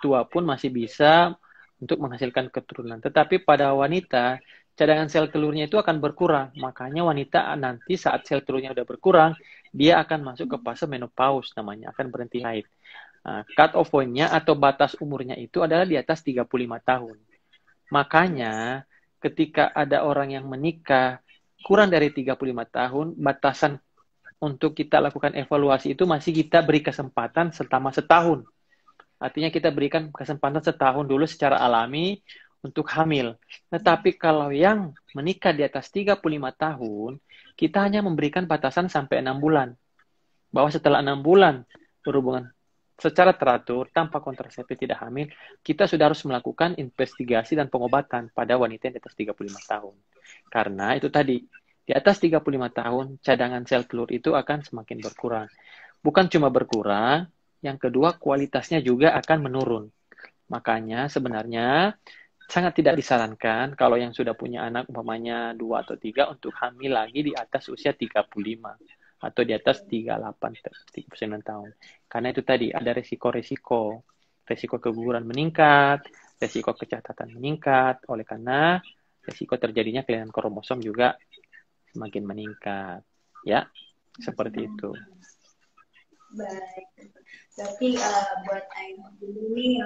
tua pun masih bisa untuk menghasilkan keturunan. Tetapi pada wanita, cadangan sel telurnya itu akan berkurang. Makanya wanita nanti saat sel telurnya sudah berkurang, dia akan masuk ke fase menopause namanya, akan berhenti haid. Cut off point-nya atau batas umurnya itu adalah di atas 35 tahun. Makanya ketika ada orang yang menikah kurang dari 35 tahun, batasan untuk kita lakukan evaluasi itu masih kita beri kesempatan selama setahun. Artinya kita berikan kesempatan setahun dulu secara alami untuk hamil. Tetapi kalau yang menikah di atas 35 tahun, kita hanya memberikan batasan sampai 6 bulan. Bahwa setelah 6 bulan berhubungan secara teratur, tanpa kontrasepsi tidak hamil, kita sudah harus melakukan investigasi dan pengobatan pada wanita yang di atas 35 tahun. Karena itu tadi, di atas 35 tahun, cadangan sel telur itu akan semakin berkurang. Bukan cuma berkurang, yang kedua kualitasnya juga akan menurun. Makanya sebenarnya sangat tidak disarankan kalau yang sudah punya anak umpamanya 2 atau 3 untuk hamil lagi di atas usia 35 atau di atas 38, 39 tahun. Karena itu tadi ada resiko keguguran meningkat, resiko kecacatan meningkat, oleh karena resiko terjadinya kelainan kromosom juga semakin meningkat. Ya, seperti itu. Baik. Berarti buat ayah dulu nih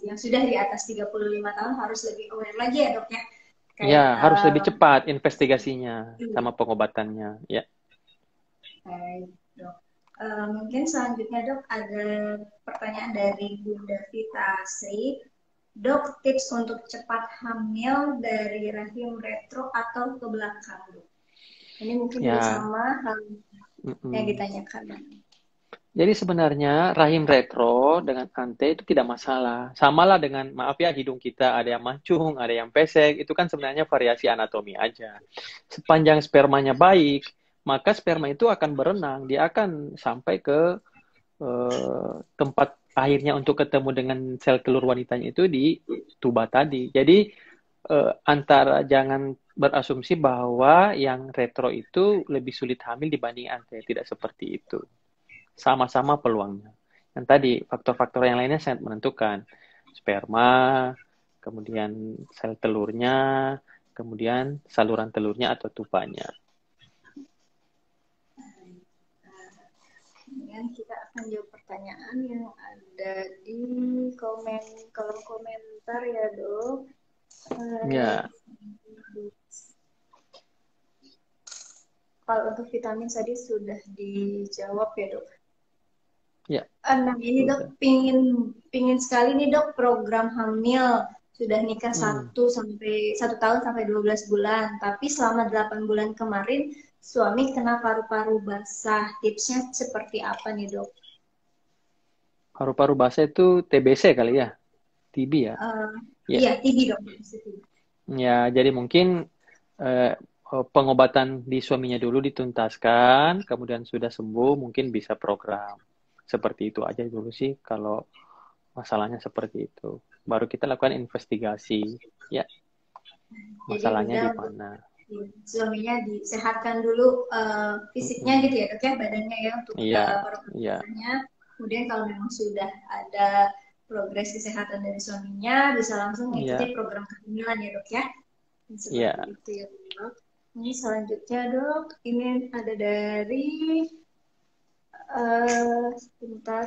yang sudah di atas 35 tahun harus lebih aware lagi ya, Dok ya. Ya, harus lebih cepat investigasinya sama pengobatannya, ya. Baik, Dok. Mungkin selanjutnya, Dok, ada pertanyaan dari Bunda Vita Sri. Dok, tips untuk cepat hamil dari rahim retro atau ke belakang, Dok? Ini mungkin juga sama hal yang ditanyakan. Jadi sebenarnya rahim retro dengan ante itu tidak masalah. Samalah dengan, maaf ya, hidung kita ada yang mancung, ada yang pesek, itu kan sebenarnya variasi anatomi aja. Sepanjang spermanya baik, maka sperma itu akan berenang, dia akan sampai ke tempat akhirnya untuk ketemu dengan sel telur wanitanya itu di tuba tadi. Jadi antara jangan berasumsi bahwa yang retro itu lebih sulit hamil dibanding ante, tidak seperti itu. Sama-sama peluangnya. Dan tadi faktor-faktor yang lainnya sangat menentukan. Sperma, kemudian sel telurnya, kemudian saluran telurnya atau tubanya. Kemudian kita akan jawab pertanyaan yang ada di kolom komentar ya, Dok. Ya. Kalau untuk vitamin tadi sudah dijawab ya, Dok. Ya. Nah, ini Dok, pingin sekali nih, Dok, program hamil. Sudah nikah 1 tahun sampai 12 bulan, tapi selama 8 bulan kemarin suami kena paru-paru basah. Tipsnya seperti apa nih, Dok? Paru-paru basah itu TBC kali ya? TB ya? Iya, TB, Dok. Ya, jadi mungkin pengobatan di suaminya dulu dituntaskan, kemudian sudah sembuh, mungkin bisa program. Seperti itu aja dulu sih, kalau masalahnya seperti itu. Baru kita lakukan investigasi, ya. Masalahnya di mana. Suaminya disehatkan dulu fisiknya gitu ya, Dok ya, badannya ya, untuk paru-parunya. Kemudian kalau memang sudah ada progres kesehatan dari suaminya, bisa langsung mengikuti program kehamilan ya, Dok ya. Seperti itu ya, Dok. Ini selanjutnya, Dok, ini ada dari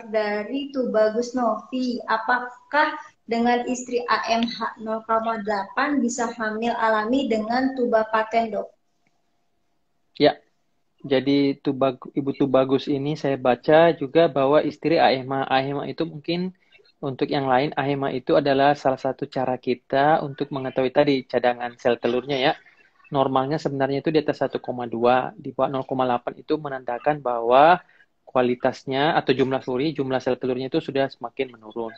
dari Tubagus Novi. Apakah dengan istri AMH 0,8 bisa hamil alami dengan tuba paten, Dok? Ya, jadi Ibu Tubagus ini saya baca juga bahwa istri AMH itu mungkin untuk yang lain, AMH itu adalah salah satu cara kita untuk mengetahui tadi cadangan sel telurnya ya. Normalnya sebenarnya itu di atas 1,2, di bawah 0,8 itu menandakan bahwa kualitasnya atau jumlah sel telurnya itu sudah semakin menurun.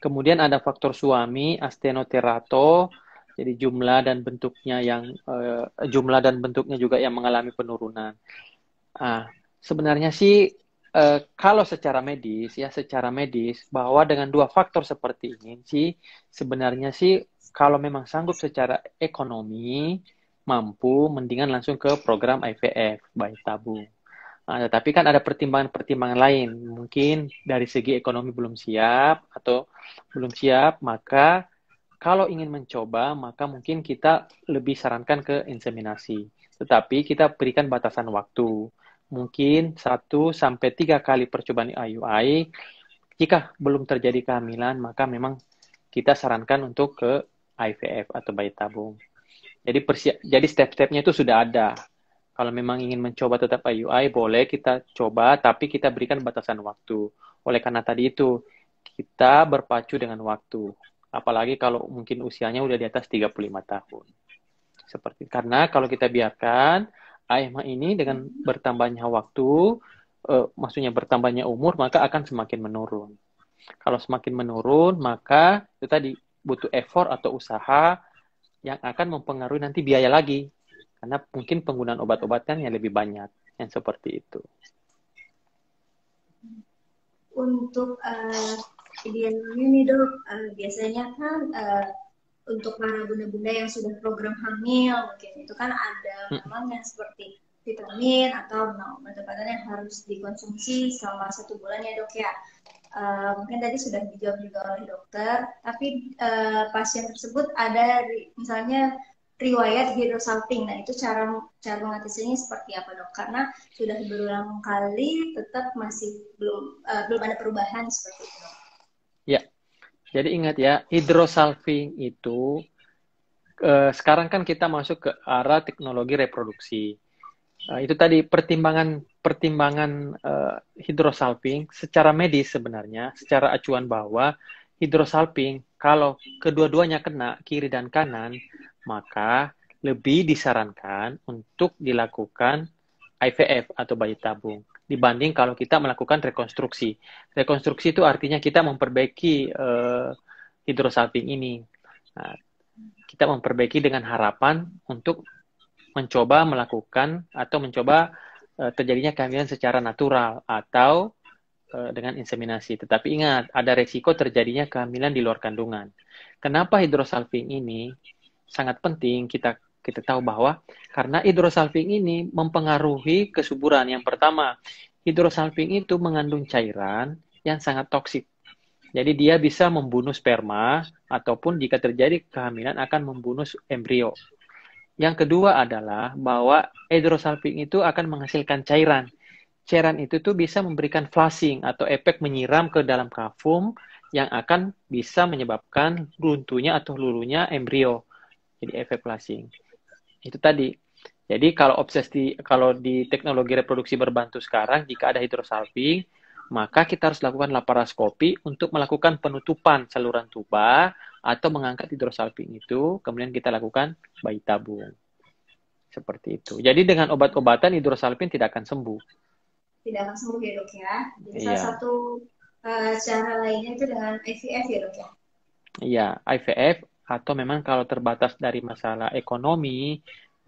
Kemudian ada faktor suami, astenoterato, jadi jumlah dan bentuknya juga yang mengalami penurunan. Sebenarnya sih kalau secara medis bahwa dengan 2 faktor seperti ini sih sebenarnya sih kalau memang sanggup secara ekonomi mampu, mendingan langsung ke program IVF, bayi tabung. Tetapi kan ada pertimbangan-pertimbangan lain. Mungkin dari segi ekonomi belum siap, maka kalau ingin mencoba, maka mungkin kita lebih sarankan ke inseminasi. Tetapi kita berikan batasan waktu. Mungkin 1-3 kali percobaan IUI, Jika belum terjadi kehamilan, maka memang kita sarankan untuk ke IVF atau bayi tabung. Jadi step-stepnya itu sudah ada. Kalau memang ingin mencoba tetap IUI, boleh kita coba, tapi kita berikan batasan waktu. Oleh karena tadi itu, kita berpacu dengan waktu. Apalagi kalau mungkin usianya udah di atas 35 tahun. Karena kalau kita biarkan, AMH ini dengan bertambahnya waktu, maksudnya bertambahnya umur, maka akan semakin menurun. Kalau semakin menurun, maka itu tadi butuh effort atau usaha yang akan mempengaruhi nanti biaya lagi. Karena mungkin penggunaan obat-obatan yang lebih banyak. Yang seperti itu. Untuk idealnya nih dok, biasanya kan untuk para bunda-bunda yang sudah program hamil, mungkin itu kan ada memang yang seperti vitamin atau obat-obatan yang harus dikonsumsi selama 1 bulan ya dok ya. Mungkin tadi sudah dijawab juga oleh dokter, tapi pasien tersebut ada misalnya riwayat hidrosalping. Nah, itu cara mengatasinya seperti apa dok? Karena sudah berulang kali tetap masih belum ada perubahan seperti itu. Ya, jadi ingat ya, hidrosalping itu sekarang kan kita masuk ke arah teknologi reproduksi. Itu tadi pertimbangan hidrosalping secara medis sebenarnya, secara acuan bahwa hidrosalping kalau kedua-duanya kena kiri dan kanan, maka lebih disarankan untuk dilakukan IVF atau bayi tabung dibanding kalau kita melakukan rekonstruksi. Rekonstruksi itu artinya kita memperbaiki hidrosalping ini. Nah, kita memperbaiki dengan harapan untuk mencoba melakukan atau mencoba terjadinya kehamilan secara natural atau dengan inseminasi. Tetapi ingat, ada resiko terjadinya kehamilan di luar kandungan. Kenapa hidrosalping ini sangat penting kita tahu bahwa karena hidrosalping ini mempengaruhi kesuburan. Yang pertama, hidrosalping itu mengandung cairan yang sangat toksik. Jadi dia bisa membunuh sperma ataupun jika terjadi kehamilan akan membunuh embrio. Yang kedua adalah bahwa hidrosalping itu akan menghasilkan cairan. Cairan itu tuh bisa memberikan flushing atau efek menyiram ke dalam kafum yang akan bisa menyebabkan runtuhnya atau lulunya embrio. Jadi efek flushing. Itu tadi. Jadi kalau di teknologi reproduksi berbantu sekarang, jika ada hidrosalping, maka kita harus lakukan laparoskopi untuk melakukan penutupan saluran tuba atau mengangkat hidrosalping itu, kemudian kita lakukan bayi tabung. Seperti itu. Jadi dengan obat-obatan hidrosalping tidak akan sembuh. Tidak akan sembuh ya dok ya. Jadi salah satu cara lainnya itu dengan IVF ya dok ya. Iya, IVF atau memang kalau terbatas dari masalah ekonomi,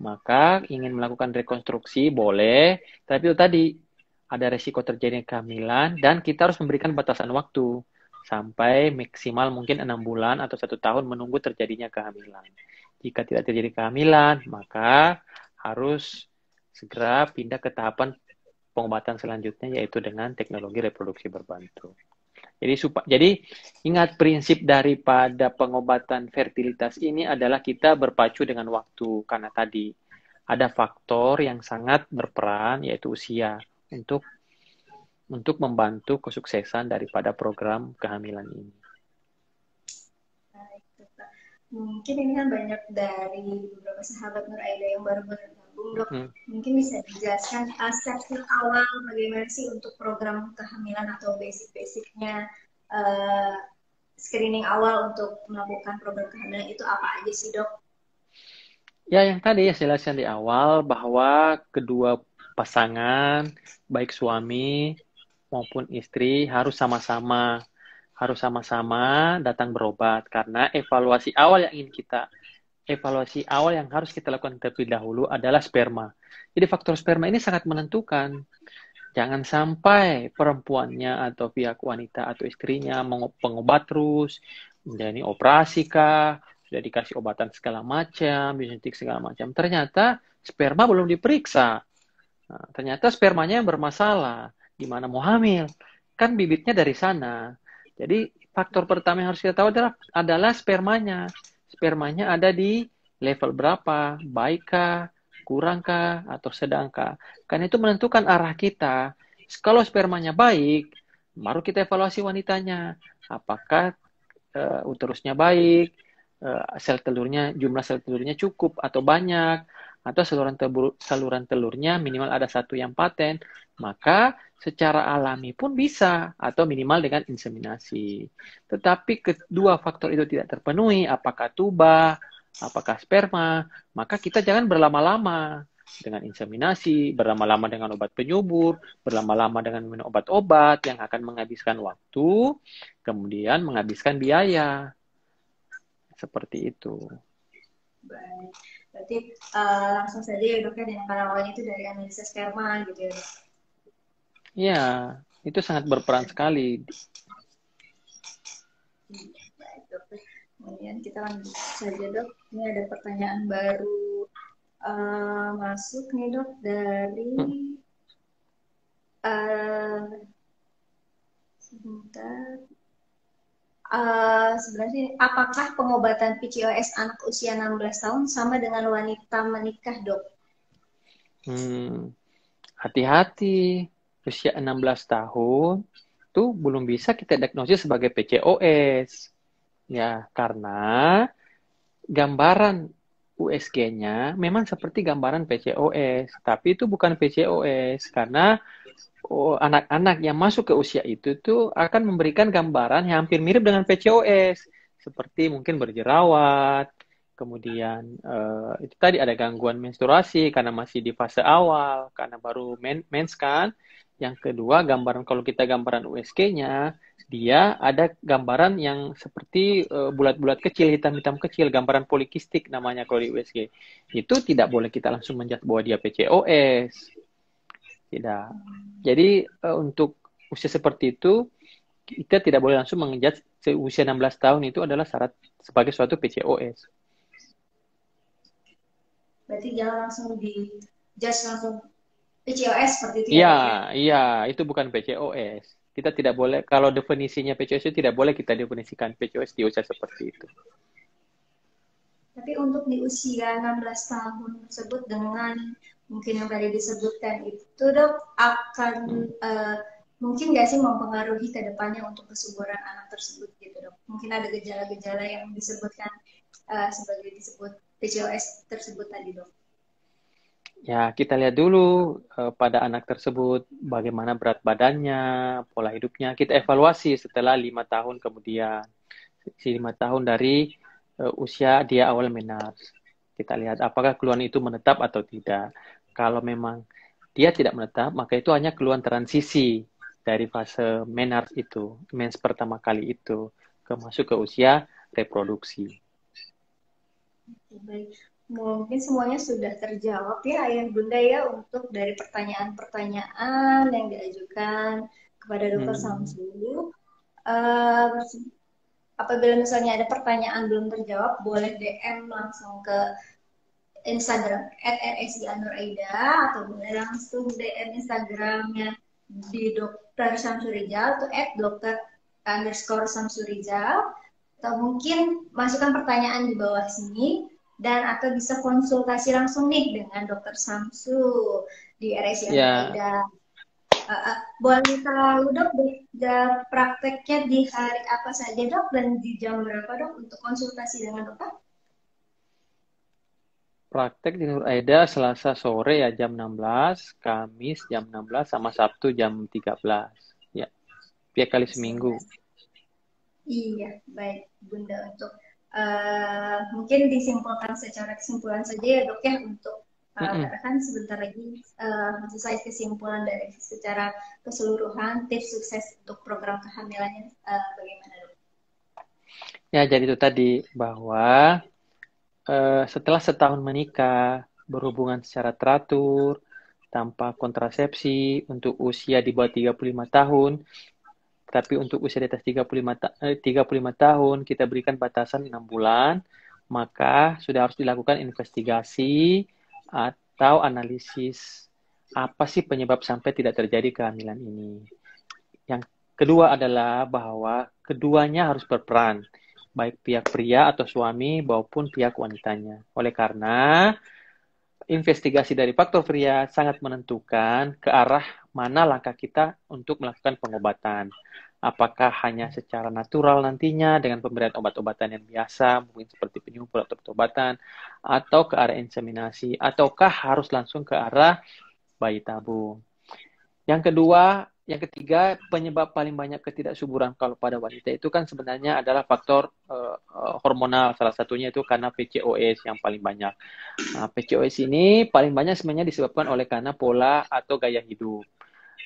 maka ingin melakukan rekonstruksi boleh, tapi itu tadi ada resiko terjadinya kehamilan dan kita harus memberikan batasan waktu sampai maksimal mungkin 6 bulan atau 1 tahun menunggu terjadinya kehamilan. Jika tidak terjadi kehamilan, maka harus segera pindah ke tahapan pengobatan selanjutnya yaitu dengan teknologi reproduksi berbantu. Jadi ingat prinsip daripada pengobatan fertilitas ini adalah kita berpacu dengan waktu karena tadi ada faktor yang sangat berperan yaitu usia untuk membantu kesuksesan daripada program kehamilan ini. Mungkin ini kan banyak dari beberapa sahabat Nur Aida yang baru bergabung dok. Mungkin bisa dijelaskan step awal bagaimana sih untuk program kehamilan atau basic-basicnya screening awal untuk melakukan program kehamilan itu apa aja sih dok? Ya yang tadi saya jelaskan di awal bahwa kedua pasangan baik suami maupun istri harus sama-sama datang berobat karena evaluasi awal yang harus kita lakukan terlebih dahulu adalah sperma. Jadi faktor sperma ini sangat menentukan. Jangan sampai perempuannya atau pihak wanita atau istrinya pengobat terus, menjalani operasi kah, sudah dikasih obatan segala macam, disuntik segala macam. Ternyata sperma belum diperiksa. Nah, ternyata spermanya yang bermasalah. Gimana mau hamil? Kan bibitnya dari sana. Jadi faktor pertama yang harus kita tahu adalah spermanya. Spermanya ada di level berapa? Baikkah, kurangkah, atau sedangkah? Karena itu menentukan arah kita. Kalau spermanya baik, Baru kita evaluasi wanitanya, apakah uterusnya baik, jumlah sel telurnya cukup atau banyak, atau saluran telurnya minimal ada satu yang paten, maka secara alami pun bisa, atau minimal dengan inseminasi. Tetapi kedua faktor itu tidak terpenuhi, apakah tuba, apakah sperma, maka kita jangan berlama-lama dengan inseminasi, berlama-lama dengan obat penyubur, berlama-lama dengan minum obat-obat yang akan menghabiskan waktu, kemudian menghabiskan biaya. Seperti itu. Baik. Berarti langsung saja ya dok ya, dengan awalnya itu dari analisa sperma gitu ya dok? Ya, itu sangat berperan sekali. Baik dok. Kemudian kita lanjut saja dok. Ini ada pertanyaan baru masuk nih dok dari sebentar. Sebenarnya apakah pengobatan PCOS anak usia 16 tahun sama dengan wanita menikah dok? Hati-hati, usia 16 tahun itu belum bisa kita diagnosis sebagai PCOS. Ya, karena gambaran USG-nya memang seperti gambaran PCOS, tapi itu bukan PCOS karena anak-anak yang masuk ke usia itu tuh akan memberikan gambaran yang hampir mirip dengan PCOS, seperti mungkin berjerawat, kemudian itu tadi ada gangguan menstruasi karena masih di fase awal, karena baru mens kan. Yang kedua, kalau kita gambaran USG-nya, dia ada gambaran yang seperti bulat-bulat kecil, hitam-hitam kecil, gambaran polikistik namanya kalau di USG. Itu tidak boleh kita langsung menjudge bahwa dia PCOS. Tidak. Jadi untuk usia seperti itu, kita tidak boleh langsung menjudge usia 16 tahun itu adalah syarat sebagai suatu PCOS. Berarti jangan langsung di-judge langsung PCOS seperti itu ya? Iya, itu bukan PCOS. Kita tidak boleh, kalau definisinya PCOS itu tidak boleh kita definisikan PCOS di usia seperti itu. Tapi untuk di usia 16 tahun tersebut dengan mungkin yang tadi disebutkan itu dok akan mungkin nggak sih mempengaruhi ke depannya untuk kesuburan anak tersebut gitu dok? Mungkin ada gejala-gejala yang disebutkan sebagai disebut PCOS tersebut tadi dok? Ya, kita lihat dulu pada anak tersebut bagaimana berat badannya, pola hidupnya. Kita evaluasi setelah 5 tahun kemudian. 5 tahun dari usia dia awal menars. Kita lihat apakah keluhan itu menetap atau tidak. Kalau memang dia tidak menetap, maka itu hanya keluhan transisi dari fase menars itu, mens pertama kali itu, masuk ke usia reproduksi. Baik. Mungkin semuanya sudah terjawab ya Ayah Bunda ya untuk dari pertanyaan-pertanyaan yang diajukan kepada Dr. Samsu. Apabila misalnya ada pertanyaan belum terjawab, boleh DM langsung ke Instagram @rsi_anuraida atau boleh langsung DM Instagramnya di Dr. Samsurijal atau @dokter_samsurijal atau mungkin masukkan pertanyaan di bawah sini dan atau bisa konsultasi langsung nih dengan Dr. Samsu di RSI Anuraida. Boleh tahu dok prakteknya di hari apa saja dok dan di jam berapa dok untuk konsultasi dengan dokter? Praktek di Nur Aida Selasa sore ya jam 16, Kamis jam 16 sama Sabtu jam 13. Ya. 3 kali seminggu. Iya, baik Bunda untuk mungkin disimpulkan secara kesimpulan saja ya dok ya untuk kan sebentar lagi selesai kesimpulan dari secara keseluruhan tips sukses untuk program kehamilannya bagaimana dok? Ya jadi itu tadi bahwa setelah setahun menikah berhubungan secara teratur tanpa kontrasepsi untuk usia di bawah 35 tahun. Tapi untuk usia di atas 35 tahun, kita berikan batasan 6 bulan, maka sudah harus dilakukan investigasi atau analisis apa sih penyebab sampai tidak terjadi kehamilan ini. Yang kedua adalah bahwa keduanya harus berperan, baik pihak pria atau suami maupun pihak wanitanya. Oleh karena investigasi dari faktor pria sangat menentukan ke arah mana langkah kita untuk melakukan pengobatan. Apakah hanya secara natural nantinya dengan pemberian obat-obatan yang biasa, mungkin seperti penyumbur atau obat-obatan, atau ke arah inseminasi, ataukah harus langsung ke arah bayi tabung. Yang ketiga, penyebab paling banyak ketidaksuburan kalau pada wanita itu kan sebenarnya adalah faktor hormonal. Salah satunya itu karena PCOS yang paling banyak. Nah, PCOS ini paling banyak sebenarnya disebabkan oleh karena pola atau gaya hidup.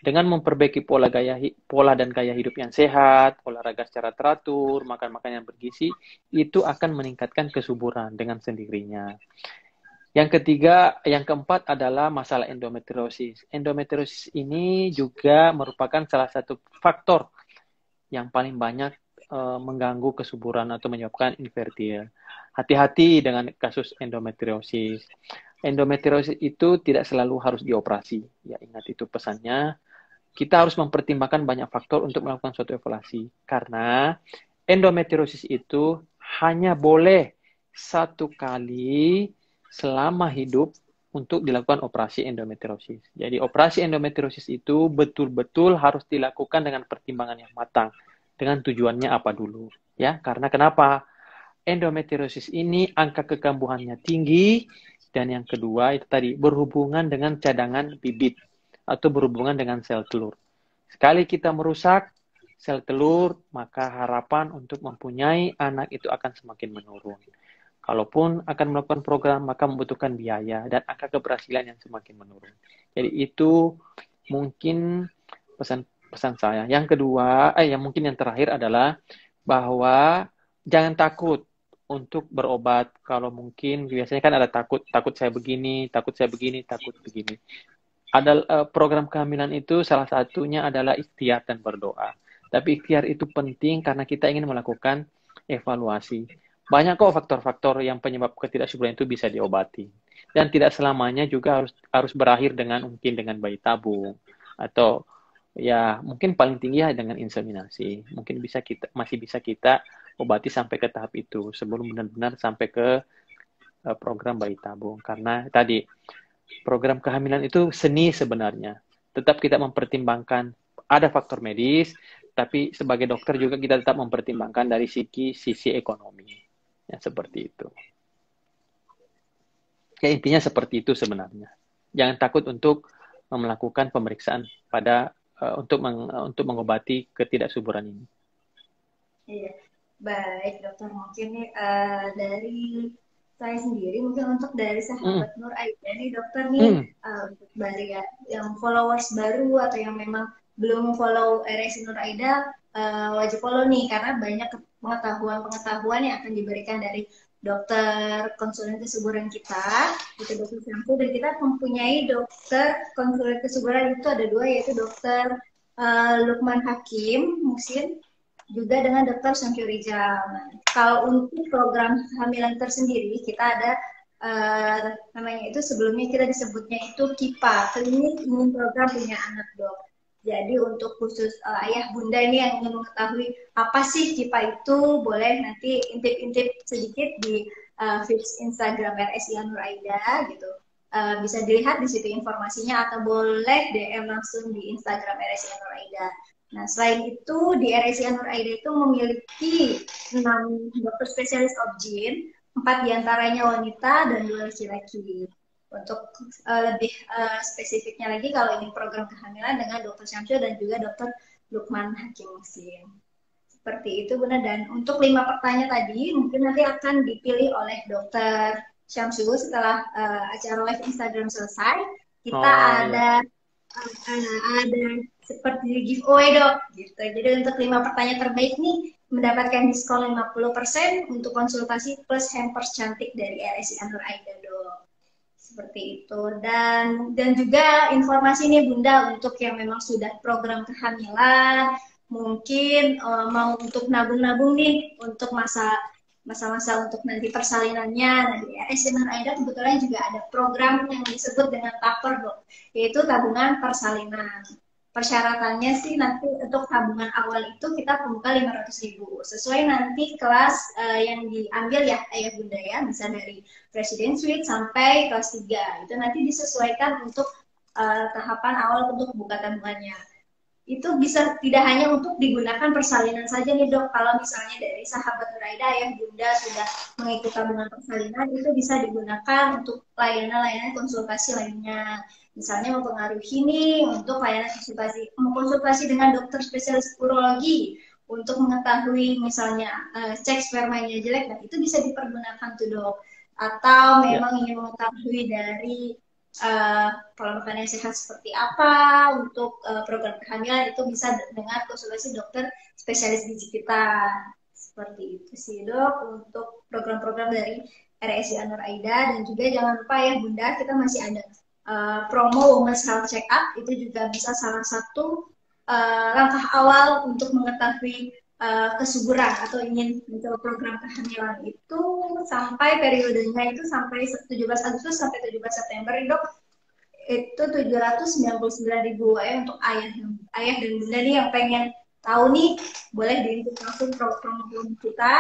Dengan memperbaiki pola dan gaya hidup yang sehat, olahraga secara teratur, makan-makan yang bergizi, itu akan meningkatkan kesuburan dengan sendirinya. Yang keempat adalah masalah endometriosis. Endometriosis ini juga merupakan salah satu faktor yang paling banyak mengganggu kesuburan atau menyebabkan infertil. Hati-hati dengan kasus endometriosis. Endometriosis itu tidak selalu harus dioperasi. Ya, ingat itu pesannya. Kita harus mempertimbangkan banyak faktor untuk melakukan suatu evaluasi. Karena endometriosis itu hanya boleh satu kali selama hidup untuk dilakukan operasi endometriosis. Jadi operasi endometriosis itu betul-betul harus dilakukan dengan pertimbangan yang matang. Dengan tujuannya apa dulu. Ya, karena kenapa? Endometriosis ini angka kekambuhannya tinggi, dan yang kedua itu tadi berhubungan dengan cadangan bibit atau berhubungan dengan sel telur. Sekali kita merusak sel telur, maka harapan untuk mempunyai anak itu akan semakin menurun. Kalaupun akan melakukan program, maka membutuhkan biaya dan angka keberhasilan yang semakin menurun. Jadi itu mungkin pesan saya. Yang kedua, yang mungkin yang terakhir adalah bahwa jangan takut untuk berobat. Kalau mungkin biasanya kan ada takut saya begini, takut saya begini, takut begini. Ada program kehamilan itu salah satunya adalah ikhtiar dan berdoa. Tapi ikhtiar itu penting karena kita ingin melakukan evaluasi. Banyak kok faktor-faktor yang penyebab ketidaksuburan itu bisa diobati. Dan tidak selamanya juga harus berakhir mungkin dengan bayi tabung atau ya mungkin paling tinggi ya dengan inseminasi. Mungkin masih bisa kita obati sampai ke tahap itu sebelum benar-benar sampai ke program bayi tabung. Karena tadi program kehamilan itu seni sebenarnya. Tetap kita mempertimbangkan ada faktor medis, tapi sebagai dokter juga kita tetap mempertimbangkan dari sisi ekonomi. Ya, seperti itu. Ya, intinya seperti itu sebenarnya. Jangan takut untuk melakukan pemeriksaan untuk mengobati ketidaksuburan ini. Iya, baik dokter. Mungkin nih dari saya sendiri, mungkin untuk dari sahabat Nur Aida nih dokter nih, untuk bari yang followers baru atau yang memang belum follow RSI Nur Aida, wajib follow nih karena banyak pengetahuan yang akan diberikan dari dokter konsulen kesuburan kita, itu dokter Syamsu, dan kita mempunyai dokter konsulen kesuburan itu ada dua, yaitu dokter Lukman Hakim Musin juga dengan dokter Syamsu Rizal. Nah, kalau untuk program kehamilan tersendiri kita ada namanya itu sebelumnya kita disebutnya itu KIPA, Klinik Ingin Program Punya Anak Dok. Jadi untuk khusus ayah bunda ini yang ingin mengetahui apa sih KIPA itu, boleh nanti intip-intip sedikit di feed Instagram RSI Nur Aida gitu. Bisa dilihat di situ informasinya atau boleh DM langsung di Instagram RSI Nur Aida. Nah, selain itu di RSI Nur Aida itu memiliki 6 dokter spesialis obgyn, 4 diantaranya wanita dan 2 laki-laki. Untuk lebih spesifiknya lagi, kalau ini program kehamilan dengan dokter Syamsu dan juga dokter Lukman Hakim Musin. Seperti itu Bunda. Dan untuk 5 pertanyaan tadi mungkin nanti akan dipilih oleh dokter Syamsu setelah acara live Instagram selesai. Kita ada seperti giveaway dok gitu. Jadi untuk 5 pertanyaan terbaik nih mendapatkan diskon 50% untuk konsultasi plus hampers cantik dari RSI Nur Aida dok. Seperti itu. Dan juga informasi nih Bunda, untuk yang memang sudah program kehamilan, mungkin mau untuk nabung-nabung nih untuk masa-masa untuk nanti persalinannya. Nah, di RSI Nur Aida kebetulan juga ada program yang disebut dengan TAPER dok, yaitu tabungan persalinan. Persyaratannya sih nanti untuk tabungan awal itu kita pembuka 500.000 sesuai nanti kelas yang diambil ya ayah bunda ya, bisa dari Presiden Suite sampai kelas 3 itu nanti disesuaikan untuk tahapan awal untuk buka tabungannya. Itu bisa tidak hanya untuk digunakan persalinan saja nih dok. Kalau misalnya dari sahabat Nuraida yang bunda sudah mengikuti tabungan persalinan, itu bisa digunakan untuk layanan-layanan konsultasi lainnya. Misalnya mempengaruhi nih untuk layanan konsultasi dengan dokter spesialis urologi untuk mengetahui misalnya cek spermanya jelek, nah itu bisa dipergunakan tuh dok. Atau Ya. memang ingin mengetahui dari pola makan yang sehat seperti apa untuk program kehamilan, itu bisa dengan konsultasi dokter spesialis gizi kita. Seperti itu sih dok untuk program-program dari RSI Anur Aida. Dan juga jangan lupa ya bunda, kita masih ada promo Women's Health Check Up. Itu juga bisa salah satu langkah awal untuk mengetahui kesuburan atau ingin mencoba program kehamilan itu. Sampai periodenya itu sampai 17 Agustus sampai 17 September dok, itu 799.000 ya untuk ayah dan bunda nih yang pengen tahu nih, boleh diintip langsung promo kita.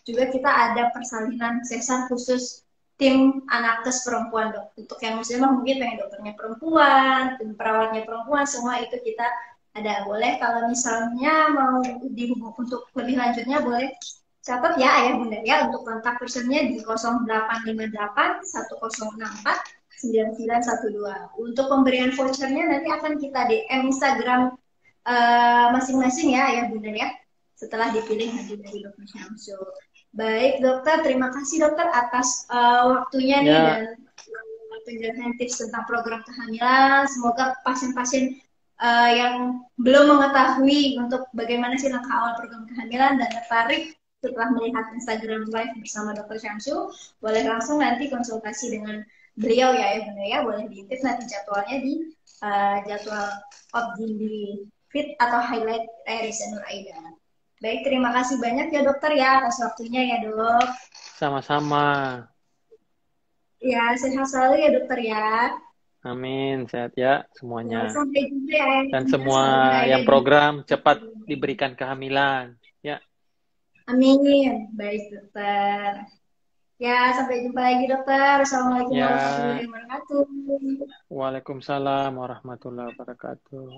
Juga kita ada persalinan sesar khusus tim anakes perempuan dok. Untuk yang muslimah mungkin pengen dokternya perempuan, tim perawatnya perempuan, semua itu kita ada. Boleh kalau misalnya mau dihubung untuk lebih lanjutnya, boleh catat ya ayah bunda ya, untuk kontak personnya di 0858 1064 9912. Untuk pemberian vouchernya nanti akan kita DM Instagram masing-masing ya ayah bunda ya, setelah dipilih hadir dari Dokter Syamsul. Baik dokter, terima kasih dokter atas waktunya nih dan Ya, penjelasan tips tentang program kehamilan. Semoga pasien-pasien yang belum mengetahui untuk bagaimana sih langkah awal program kehamilan dan tertarik setelah melihat Instagram Live bersama Dokter Syamsul, boleh langsung nanti konsultasi dengan beliau ya bunda ya. Boleh diintip nanti jadwalnya di jadwal Opjin di feed atau highlight Risa Nur Aida. Baik, terima kasih banyak ya dokter ya atas waktunya ya dok. sama-sama. Ya, sehat selalu ya dokter ya. Amin, sehat ya Ya, semuanya. sampai jumpa ya. Dan semua Selalu berada yang di. program cepat diberikan kehamilan. Ya, Amin. Baik dokter. Ya, sampai jumpa lagi dokter. Assalamualaikum ya. warahmatullahi wabarakatuh. Waalaikumsalam warahmatullahi wabarakatuh.